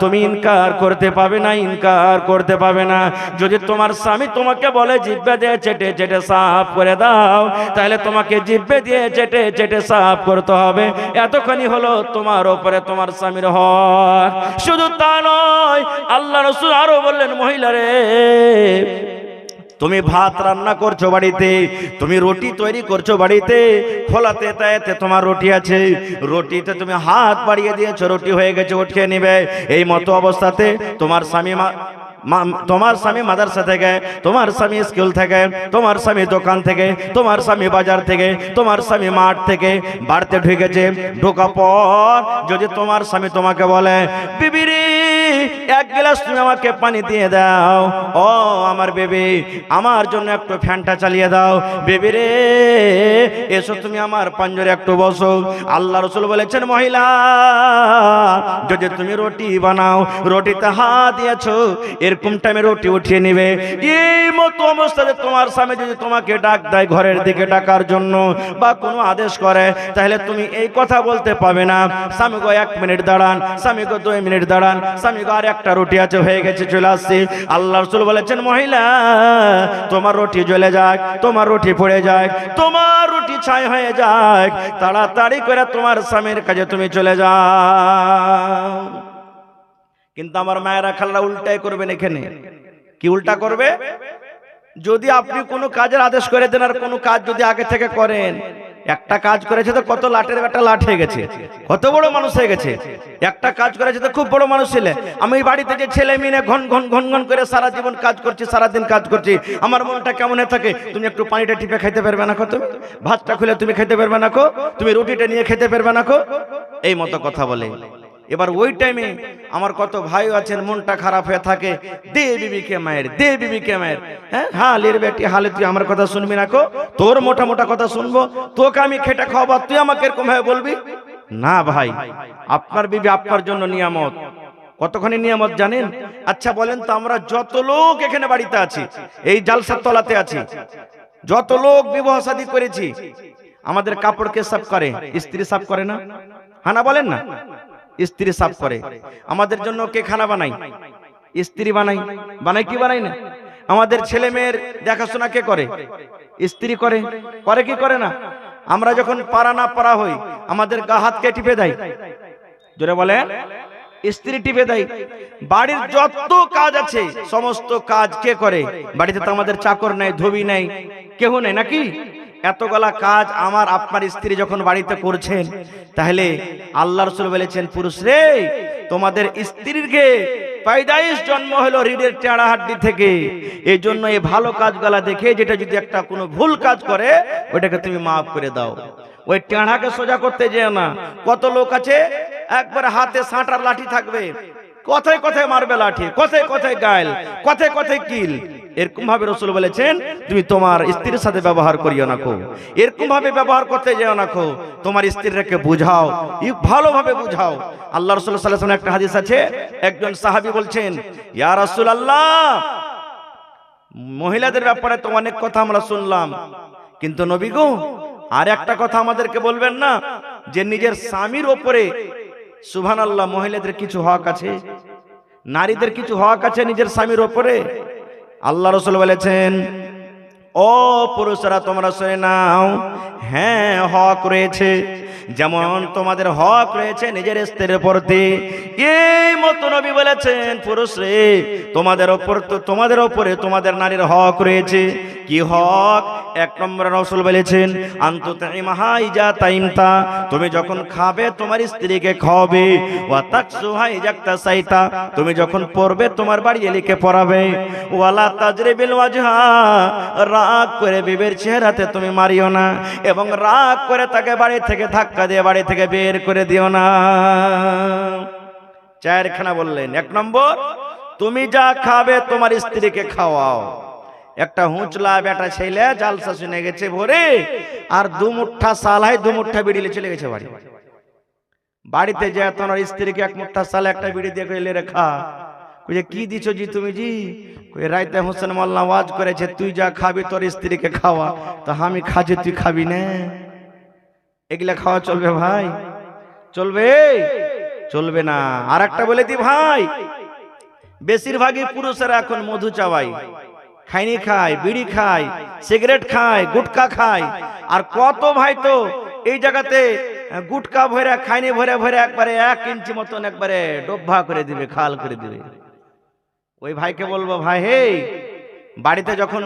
তুমি ইনকার করতে পাবে না, ইনকার করতে পাবে না। যদি তোমার স্বামী তোমাকে বলে জিহ্বা দিয়ে চেটে চেটে সাফ করে দাও, তাহলে তোমাকে জিহ্বা দিয়ে চেটে চেটে সাফ করতে হবে। এতখানি হলো তোমার উপরে তোমার স্বামীর হক। শুধু তা নয়, আল্লাহ রাসূল আরো বললেন, মহিলা রে, তুমি ভাত রান্না করছো বাড়িতে, তুমি রুটি তৈরি করছো বাড়িতে, খোলাতে তাইতে তোমার রুটি আছে, রুটিতে তুমি হাত বাড়িয়ে দিয়েছো, রুটি হয়ে গেছে, উঠিয়ে নিবে। এই মতো অবস্থাতে তোমার স্বামী তোমার স্বামী মাদ্রাসা থেকে, তোমার স্বামী স্কুল থেকে, তোমার স্বামী দোকান থেকে, তোমার স্বামী বাজার থেকে, তোমার স্বামী মাঠ থেকে বাড়িতে ঢুকেছে, ঢোকা পর যদি তোমার স্বামী তোমাকে বলে, বিবি রে, এক গ্লাস তুমি আমাকে পানি দিয়ে দাও, ও আমার বেবি, আমার জন্য একটু ফ্যানটা চালিয়ে দাও, বেবি রে, এসো তুমি আমার পাঞ্জরে একটু বসো। আল্লাহ রাসূল বলেছেন, মহিলা, যদি তুমি রুটি বানাও, রুটিতে হাত দিয়েছো, এরকম টাইমে রুটি উঠিয়ে নিবে। এই মতো অবস্থাতে তোমার স্বামী যদি তোমাকে ডাক দেয় ঘরের দিকে ডাকার জন্য বা কোনো আদেশ করে, তাহলে তুমি এই কথা বলতে পাবে না, স্বামী গো 1 মিনিট দাঁড়ান, স্বামী গো 2 মিনিট দাঁড়ান, স্বামী গো আর একটা রুটি আছে, হয়ে গেছে, চলে আসছি। আল্লাহ রাসূল বলেছেন, মহিলা, তোমার রুটি জ্বলে যাক, তোমার রুটি পড়ে যাক, তোমার রুটি ছাই হয়ে যাক, তাড়াতাড়ি করে তোমার স্বামীর কাছে তুমি চলে যাও। কিন্তু আমার মায়েরা খালারা উল্টাই করবেন। এখানে কি উল্টা করবে? যদি আপনি কোনো কাজের আদেশ করে দেন আর কোনো কাজ যদি আগে থেকে করেন, একটা কাজ করেছে তো কত লাটের বেটা লাট হয়ে গেছে, কত বড় মানুষ হয়ে গেছে, একটা কাজ করেছে তো খুব বড় মানুষ ছিলে। আমি বাড়িতে যে ছেলে মেয়ে ঘন ঘন ঘন ঘন করে সারা জীবন কাজ করছি, সারাদিন কাজ করছি, আমার মনটা কেমন হয়ে থাকে, তুমি একটু পানিটা টিপে খাইতে পারবে না কো, তুমি ভাতটা খুলে তুমি খেতে পারবে না কো, তুমি রুটিটা নিয়ে খেতে পারবে না কো, এই মতো কথা বলে। এবার ওই টাইমে আমার কত ভাই আছেন মনটা খারাপ হয়ে থাকে, দে বিবিকে মায়ের, দে বিবিকে মায়ের, হ্যাঁ, হালের বেটি হালে, তুই আমার কথা শুনবি না কো, তোর মোটা মোটা কথা শুনবো, তোকে আমি খেটে খাওয়াবো, তুই আমাকে এরকম ভাবে বলবি না। ভাই, আপনার বিবি আপনার জন্য নিয়ামত। কতখানি নিয়ামত জানেন? আচ্ছা বলেন তো, আমরা যত লোক এখানে বাড়িতে আছি, এই জালসার তলাতে আছি, যত লোক বিবাহ শাদী করেছি, আমাদের কাপড় কে সাফ করে? স্ত্রী সাফ করে না? হানা বলেন না, স্ত্রী সাফ করে। আমাদের জন্য কে খানা বানাই? স্ত্রী বানাই। বানাই কি বানাই না? আমাদের ছেলে মেয়ের দেখাশোনা কে করে? স্ত্রী করে। করে কি করে না? আমরা যখন পারা না পারা হই, আমাদের গা হাত কে টিপে দেয়? জোরে বলেন, স্ত্রী টিপে দেয়। বাড়ির যত কাজ আছে সমস্ত কাজ কে করে? বাড়িতে তো আমাদের চাকর নেই, ধোবি নেই, কেউ নেই নাকি? এতগুলা কাজ আমার আপনার স্ত্রী যখন বাড়িতে করছেন, তাহলে আল্লাহ রাসূল বলেছেন, পুরুষ রে, তোমাদের স্ত্রীকে পয়দাইশ জন্ম হলো রিডের টেড়া হাড্ডি থেকে। এই জন্য এই ভালো কাজগুলা দেখে, যেটা যদি একটা কোনো ভুল কাজ করে, ওইটাকে তুমি মাফ করে দাও। ওই টেড়াকে সোজা করতে যেও না। কত লোক আছে একবার হাতে সাঁটার লাঠি থাকবে, কথায় কথায় মারবে লাঠি, কথায় কথায় গায়েল, কথায় কথায় কিল। এরকম ভাবে রাসূল বলেছেন তুমি তোমার স্ত্রীর সাথে ব্যবহার করিও না কো, এরকম ভাবে ব্যবহার করতে যেও না কো। তোমার স্ত্রীকে বুঝাও, ভালোভাবে বুঝাও। আল্লাহ রাসূল সাল্লাল্লাহু আলাইহি ওয়াসাল্লাম একটা হাদিস আছে, একজন সাহাবী বলছেন ইয়া রাসূলুল্লাহ, মহিলাদের ব্যাপারে তো অনেক কথা আমরা শুনলাম, কিন্তু নবী গো আর একটা কথা আমাদেরকে বলবেন না, যে নিজের স্বামীর ওপরে সুবহানাল্লাহ মহিলাদের কিছু হক আছে, নারীদের কিছু হক আছে নিজের স্বামীর ওপরে। আল্লাহ রাসূল বলেছেন ও পুরুষরা তোমরা শুনে নাও, হ্যাঁ হক রয়েছে, যেমন তোমাদের হক রয়েছে নিজের স্ত্রীর প্রতি, এই মতো নবী বলেছেন পুরুষ রে তোমাদের উপরে তোমাদের নারীর হক রয়েছে। কি হক? এক নম্বরে রাসূল বলেছেন আনতুতাইমাহা ইজা তাইমতা, তুমি যখন খাবে তোমার স্ত্রীকে খাওয়াবে, ওয়া তাকসুহা ইজাক্তা সাইতা, তুমি যখন পড়বে তোমার বাড়ি এলিকে পড়াবে, ওয়ালা তাজরিবিল ওয়াজহা, রাগ করে বিবির চেহারাতে তুমি মারিও না, এবং রাগ করে তাকে বাড়ি থেকে ধাক্কা দিয়ে বাড়ি থেকে বের করে দিও না। চারখানা বললেন। এক নম্বর, তুমি যা খাবে তোমার স্ত্রীকে খাওয়াও। একটা হুঁচলা বেটা ছেলে জালসা শুনে গেছে ভোরে, আর দু মুঠা সালাই দু মুঠা বিড়ি চলে গেছে বাড়ি। বাড়িতে যে তোমার স্ত্রীকে এক মুঠা সাল একটা বিড়ি দিয়ে কইলে রেখা, কইছে কি দিছো জি তুমি জি? কই রাইতে হোসেন মোল্লা ওয়াজ করেছে তুই যা খাবি তোর স্ত্রীকে খাওয়া, তো আমি খাজি তুই খাবি না। এগুলা খাওয়া চলবে ভাই? চলবে? চলবে না। আর একটা বলে দি ভাই, বেশিরভাগই পুরুষেরা এখন মধু চাবাই, খাইনি খায়, বিড়ি খায়, সিগারেট খায়, গুটকা খায়। আর কত ভাই তো এই জায়গাতে গুটকা ভরে খাইনি ভরে ভরে একবারে 1 ইঞ্চি মতন একবারে ডোভা করে দিবে, খাল করে দিবে। ওই ভাইকে বলবো ভাই হে, বাড়িতে যখন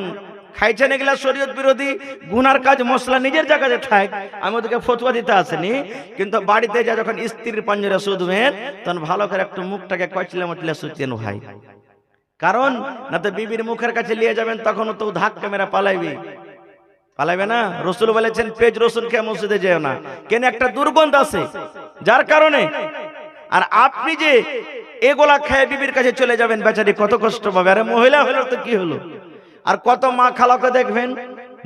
খাইছেন এগুলা শরীয়ত বিরোধী গুনার কাজ, মশলা নিজের জায়গাতে থাক, আমি ওদেরকে ফতোয়া দিতে আসেনি, কিন্তু বাড়িতে যা যখন স্ত্রীর পাঞ্জরে শুধবেন তখন ভালো করে একটু মুখটাকে কচলে মচলে শুচেন ভাই। কারণ না তো বিবির মুখের কাছে নিয়ে যাবেন তখন তো ধাক্কা মেরা পালাইবি, পালাইবে না। রাসূল বলেছেন পেজ রসুন খেয়ে মসজিদে যেও না, কেন একটা দুর্গন্ধ আছে যার কারণে। আর আপনি যে এগুলা খেয়ে বিবির কাছে চলে যাবেন, বেচারি কত কষ্ট পাবে। আরে মহিলা হলো তো কি হলো? আর কত মা খালাকে দেখবেন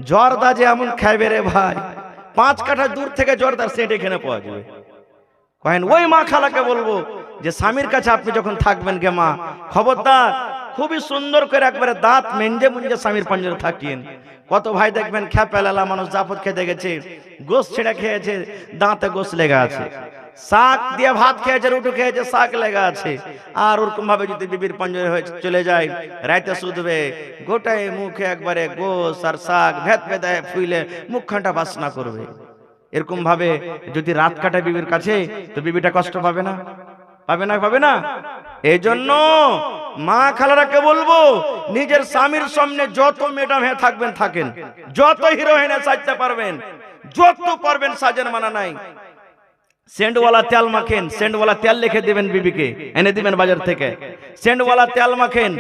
জর্দা যে এমন খাইবে রে ভাই, 5 কাঠা দূর থেকে জর্দার সেট এখানে পাওয়া যাবে। কহেন ওই মা খালাকে বলবো যে স্বামীর কাছে আপনি যখন থাকবেন গে মা, খবরদার খুবই সুন্দর করে একবারে দাঁত মেঞ্জে মুঞ্জে স্বামীর পাঞ্জরে থাকিয়েন। কত ভাই দেখবেন খেপেলালা মানুষ জাফত খেতে গেছে, গোশ ছেড়ে খেয়েছে, দাঁতে গোশ লেগে আছে, শাক দিয়ে ভাত খেয়েছে, রুটি খেয়েছে, শাক লেগে আছে। আর ওরকম ভাবে যদি বিবির পাঞ্জরে হয়ে চলে যায়, রাইতে শুধবে গোটাই মুখে একবারে গোশ আর শাক ভেদ ভেদায় ফুইলে মুখখানটা বাসনা করবে। এরকম ভাবে যদি রাত কাটায় বিবির কাছে, তো বিবিটা কষ্ট পাবে না? পাবে না? পাবে না? এই জন্য মা খালারাকে বলবো নিজের স্বামীর সামনে যত ম্যাডাম হয়ে থাকবেন থাকেন, যত হিরোইনে সাজতে পারবেন, যত পারবেন সাজেন, মানা নাই। সেন্টওয়ালা তেল মাখেন, সেন্টওয়ালা তেল লিখে দিবেন বিবিকে, এনে দিবেন বাজার থেকে, সেন্টওয়ালা তেল মাখেন।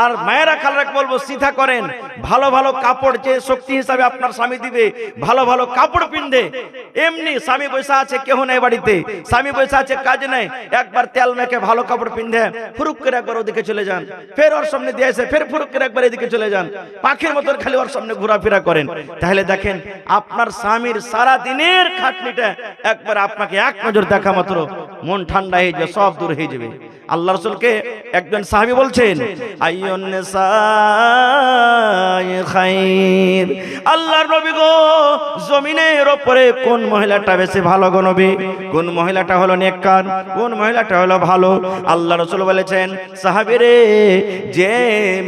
আর মায়েরা খালারাকে বলবো সিধা করেন, ভালো ভালো কাপড় যে শক্তি হিসাবে আপনার স্বামী দিবে, ভালো ভালো কাপড় পিনদে। এমনি স্বামী বসে আছে, কেউ নেই বাড়িতে, স্বামী বসে আছে, কাজ নাই, একবার তেল মেখে ভালো কাপড় পিনদে, ফুরুক করে একবার ওদিকে চলে যান, ফের ওর সামনে দিয়ে এসে ফের ফুরুক করে একবার এদিকে চলে যান, পাখির মতন খালি ওর সামনে ঘোরাফেরা করেন। তাহলে দেখেন আপনার স্বামীর সারা দিনের খাটনিটা একবার আপনাকে এক নজর দেখা মাত্র মন ঠান্ডা হয়ে যাবে, সব দূর হয়ে যাবে। আল্লাহ রাসূলকে একজন সাহাবী বলছেন আইয়ুন নিসাই খায়র, আল্লাহর নবী গো জমিনের উপরে কোন মহিলাটা বেশি ভালো গো নবী? কোন মহিলাটা হলো নেককার, কোন মহিলাটা হলো ভালো? আল্লাহ রাসূল বলেছেন সাহাবী রে, যে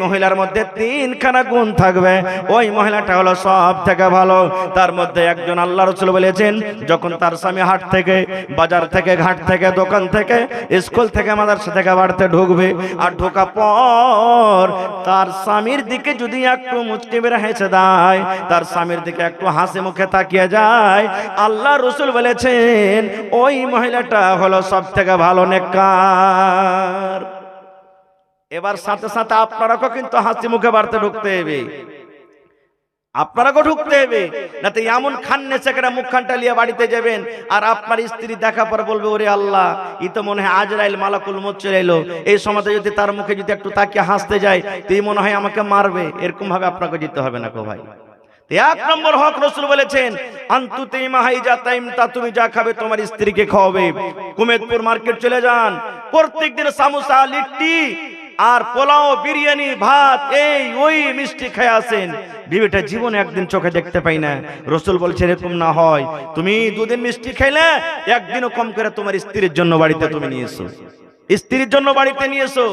মহিলার মধ্যে 3খানা গুণ থাকবে ওই মহিলাটা হলো সব থেকে ভালো। তার মধ্যে একজন আল্লাহ রাসূল বলেছেন যখন তার স্বামী হাট থেকে, বাজার থেকে, ঘাট থেকে, দোকান থেকে, স্কুল থেকে, মাদ্রাসা থেকে বাড়িতে ঢুকবে, আর ঢোকা পর তার স্বামীর দিকে যদি একটু মুচকি মেরে হেসে দেয়, তার স্বামীর দিকে একটু হাসি মুখে তাকিয়ে যায়, আল্লাহ রাসূল বলেছেন ওই মহিলাটা হলো সব থেকে ভালো নেককার। এবার সাথে সাথে আপনারাও কিন্তু হাসি মুখে বাড়িতে ঢুকতে হবে। আপনারাকে ঢুকতে হবে, না তো এমন খান্নে সেখানে মুখখানটা লিয়ে বাড়িতে যাবেন আর আপনার স্ত্রী দেখা পর বলবে ওরে আল্লাহ ই তো মনে হয় আজরাইল মালাকুল মউত চলে এলো, এই সময়তে যদি তার মুখে যদি একটু তাকিয়ে হাসতে যায় তো এই মনে হয় আমাকে মারবে, এরকম ভাবে আপনাকে যেতে হবে না গো ভাই। এক নম্বর হক রাসূল বলেছেন আনতুতিমা হাইজা তাইমতা, তুমি যা খাবে তোমার স্ত্রীকে খাওয়াবে। কুমেদপুর মার্কেট চলে যান, প্রত্যেকদিন সামোসা লিট্টি আর পোলাও বিরিয়ানি ভাত এই ওই মিষ্টি খেয়ে আসেন, বিবিটা জীবনে একদিন চোখে দেখতে পাই না। রাসূল বলছে এরকম না হয়, তুমি দুদিন মিষ্টি খাইলে একদিনও কম করে তোমার স্ত্রীর জন্য বাড়িতে তুমি নিয়ে এসো, স্ত্রীর জন্য বাড়িতে নিয়ে এসো।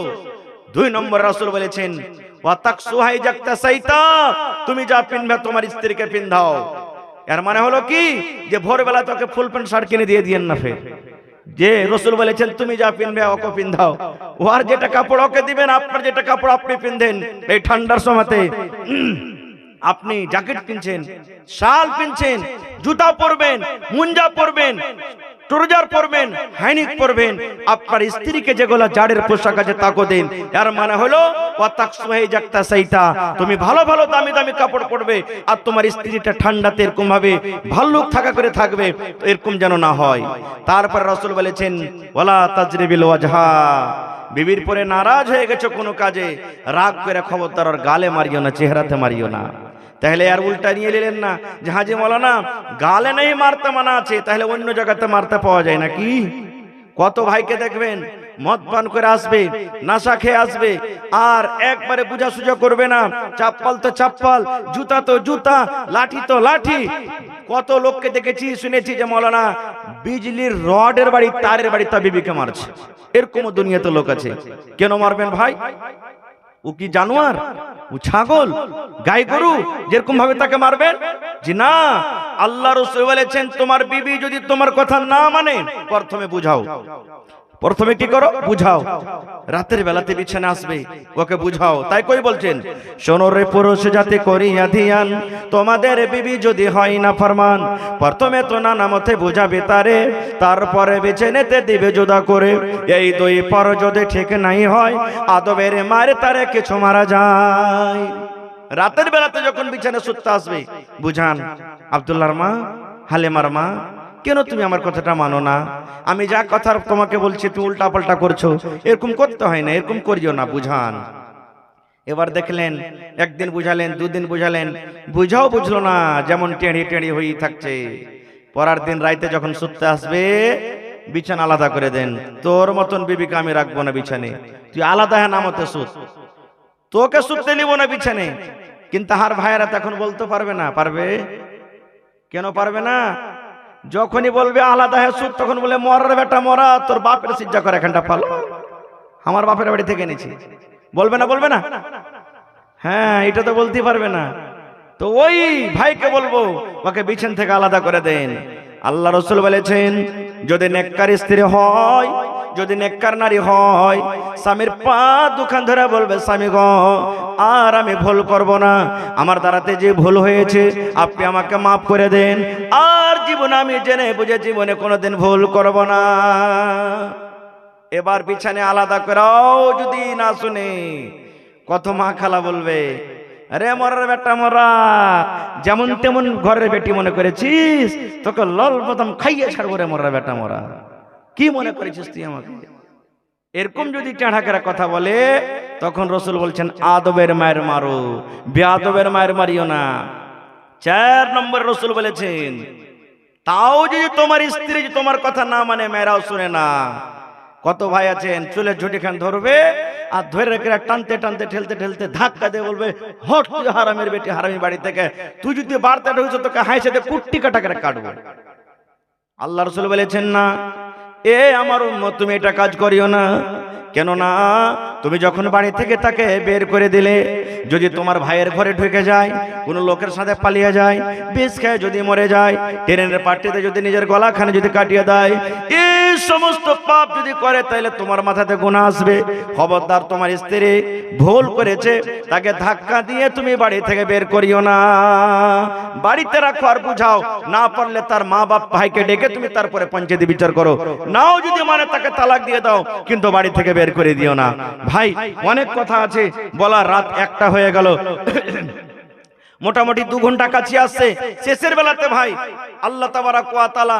দুই নম্বর রাসূল বলেছেন ওয়াতাকসুহাই জাকতাসাইতা, তুমি যা পিনবে তোমার স্ত্রীকে পিন্ধাও। এর মানে হলো কি যে ভোরবেলা তোকে ফুল প্যান্ট শার্ট কিনে দিয়ে দিয়েন না, ফের যে রাসূল বলেছেন তুমি যা পিনবে ওকে পিন্ধাও, ওর যেটা কাপড় ওকে দিবেন, আপনার যেটা কাপড় আপনি পিনদেন। এই ঠান্ডার সময়তে আপনি জ্যাকেট কিনছেন, শাল কিনছেন, জুতা পরবেন, মুঞ্জা পরবেন, ট্রাউজার পরবেন, হাইনিক পরবেন, আপনার স্ত্রীকে যেগুলো জাড়ের পোশাক আছে তাকে দেন। এর মানে হলো ওয়াতাকসুহাই জাকতাসাইতা, তুমি ভালো ভালো দামি দামি কাপড় পরবে আর তোমার স্ত্রীটা ঠান্ডাতে এরকম ভাবে ভাল্লুক থাকা করে থাকবে, এরকম যেন না হয়। তারপর রাসূল বলেছেন ওয়ালা তাজরিবিল ওয়াজহা, বিবির পরে নারাজ হয়ে গেছে কোনো কাজে, রাগ করে খবরদার আর গালে মারিও না, চেহারাতে মারিও না। তাহলে আর উল্টা নিয়ে নিলেন না যে হাজি মৌলানা গালে নেই মারতে মানা আছে, তাহলে অন্য জায়গাতে মারতে পাওয়া যায় নাকি? কত ভাইকে দেখবেন মদ পান করে আসবে, নাশা খেয়ে আসবে, আর একবারে বুঝা সুঝা করবে না, চাপ্পাল তো চাপ্পাল, জুতা তো জুতা, লাঠি তো লাঠি। কত লোককে দেখেছি শুনেছি যে মৌলানা বিজলির রডের বাড়ি তারের বাড়ি তা বিবিকে মারছে, এরকমও দুনিয়াতে লোক আছে। কেন মারবেন ভাই? ও কি জানোয়ার? ও ছাগল, গাই গরু, যেরকম ভাবে তাকে মারবেন? জি না, আল্লাহ রাসূল বলেছেন তোমার বিবি যদি তোমার কথা না মানে প্রথমে বুঝাও। প্রথমে কি করো? বুঝাও। রাতের বেলাতে বিছানা আসবে, ওকে বুঝাও। তাই কই বলছেন শোনো রে পুরুষ জাতি করিয়া ধিয়ান, তোমাদের বিবি যদি হয় না ফরমান, প্রথমে তো নানা মতে বুঝাবে তারে, তারপরে বিছানাতে দিবে জুদা করে। এই দুই পর যদি ঠিক নাই হয় আদবের মারে তারে কিছু মারা যায়। রাতের বেলাতে যখন বিছানা শুতে আসবে বুঝান, আব্দুল্লাহর মা, হালেমার মা, কেন তুমি আমার কথাটা মানো না? আমি যা কথা তোমাকে বলছি তুমি উল্টা পাল্টা করছো, এরকম করতে হয় না, এরকম করিও না, বুঝান। এবার দেখলেন একদিন বুঝালেন, দুদিন বুঝালেন, বুঝাও বুঝলো না, যেমন টেঁড়ি টেঁড়ি হয়েই থাকছে। পরের দিন রাইতে যখন শুতে আসবে বিছানা আলাদা করে দেন, তোর মতন বিবিকে আমি রাখবো না বিছানে, তুই আলাদা হ্যাঁ নামতে শুত, তোকে শুতে নিব না বিছানে। কিন্তু হার ভাইয়েরা তখন বলতে পারবে না, পারবে? কেন পারবে না? যখনই বলবে আলাদা হ্যাঁ সুদ, তখন বলে মরার বেটা মরা, তোর বাপের সিজ্জা করে এখানটা পালো, আমার বাপের বাড়ি থেকে এনেছি। বলবে না? বলবে না? হ্যাঁ, এটা তো বলতে পারবে না। তো ওই ভাইকে বলবো ওকে বিছান থেকে আলাদা করে দেন। আল্লাহ রাসূল বলেছেন যদি নেককার স্ত্রী হয়, যদি নেককার নারী হয়, স্বামীর পা দুখান ধরে বলবে স্বামী গো আর আমি ভুল করব না, আমার দ্বারাতে যে ভুল হয়েছে আপনি আমাকে মাফ করে দেন, আর জীবনে আমি জেনে বুঝে জীবনে কোনোদিন ভুল করব না। এবার বিছানে আলাদা করাও যদি না শুনে কত মা খালা বলবে আরে মরার বেটা মরা, যেমন তেমন ঘরের বেটি মনে করেছিস, তোকে লল প্রথম খাইয়ে ছাড়বো রে মরার বেটা মরা, কি মনে করেছিস তুই আমাকে? এরকম যদি টেঁড়াকেরা কথা বলে তখন রাসূল বলছেন আদবের মায়ের মারো, বেয়াদবের মায়ের মারিও না। 4 নম্বর রাসূল বলেছেন তাও যদি তোমার স্ত্রী তোমার কথা না মানে মেয়েরাও শুনে না। কত ভাই আছেন চুলের ঝুঁটি খান ধরবে আর ধরে রেখে টানতে টানতে ঠেলতে ঠেলতে ধাক্কা দিয়ে বলবে হট তুই হারামের বেটি, হারামি বাড়ি থেকে, তুই যদি বাড়তে ঢুকছো তোকে হাইসে দিয়ে কুট্টি কাটা করে কাটবো। আল্লাহ রাসূল বলেছেন না এ আমার উম্মত তুমি এটা কাজ করিও না। কেন না? তুমি যখন বাড়ি থেকে তাকে বের করে দিলে, যদি তোমার ভাইয়ের ঘরে ঢুকে যায়, কোন লোকের সাথে পালিয়ে যায়, বিষ খেয়ে যদি মরে যায়, ট্রেনের পাট্টিতে যদি নিজের গলাখানে যদি কাটিয়ে দেয়, এই সমস্ত পাপ যদি করে তাহলে তোমার মাথাতে গুনাহ আসবে। খবরদার তোমার স্ত্রী ভুল করেছে, তাকে ধাক্কা দিয়ে তুমি বাড়ি থেকে বের করিও না, বাড়িতে রাখো আর বুঝাও। না পারলে তার মা বাপ ভাইকে ডেকে তুমি তারপরে পঞ্চায়েতে বিচার করো, নাও যদি মানে তাকে তালাক দিয়ে দাও, কিন্তু বাড়ি থেকে বের করে দিও না। ভাই অনেক কথা আছে বলা, রাত 1টা হয়ে গেল, মোটামুটি 2 ঘন্টা কাছে আসছে। শেষের বেলাতে ভাই আল্লাহ তাবারাক ওয়া তাআলা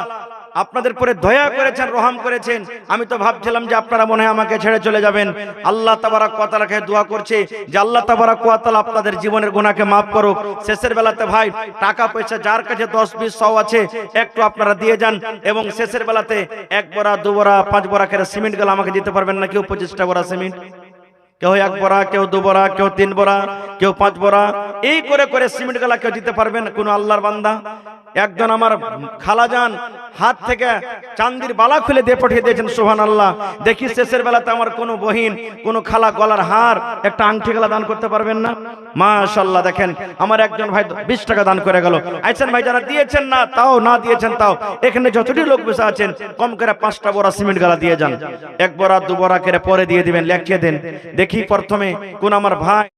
আপনাদের পরে দয়া করেছেন, রহম করেছেন। আমি তো ভাবছিলাম যে আপনারা মনে হয় আমাকে ছেড়ে চলে যাবেন। আল্লাহ তাবারাক ওয়া তাআলাকে দোয়া করছি যে আল্লাহ তাবারাক ওয়া তাআলা আপনাদের জীবনের গুনাহকে maaf করুক। শেষের বেলাতে ভাই টাকা পয়সা যার কাছে 10 20 100 আছে একটু আপনারা দিয়ে যান, এবং শেষের বেলাতে 1 বড়া 2 বড়া 5 বড়া করে সিমেন্ট গুলো আমাকে দিতে পারবেন না? কেউ 25টা বড়া সিমেন্ট, কেউ 1 বড়া, কেউ 2 বড়া, কেউ 3 বড়া, কেউ 5 বড়া, এই করে করে সিমেন্ট গুলা কেউ দিতে পারবেন কোন আল্লাহর বান্দা? একজন আমার খালাজান হাত থেকে চান্দির বালা খুলে দিয়ে পাঠিয়ে দিয়েছেন, সুবহানাল্লাহ। দেখি শেষের বেলাতে আমার কোনো বহিন, কোনো খালা গলার হার, একটা আংটি গলা দান করতে পারবেন না? মাশাআল্লাহ, দেখেন আমার একজন ভাই 20 টাকা দান করে গেল। আইছেন ভাই যারা দিয়েছেন না তাও, না দিয়েছেন তাও, এখানে যতটি লোক বসে আছেন কম করে 5টা বড়া সিমেন্ট গালা দিয়ে যান। 1 বড়া 2 বড়া করে পরে দিয়ে দিবেন, লিখিয়ে দেন। দেখি প্রথমে কোন আমার ভাই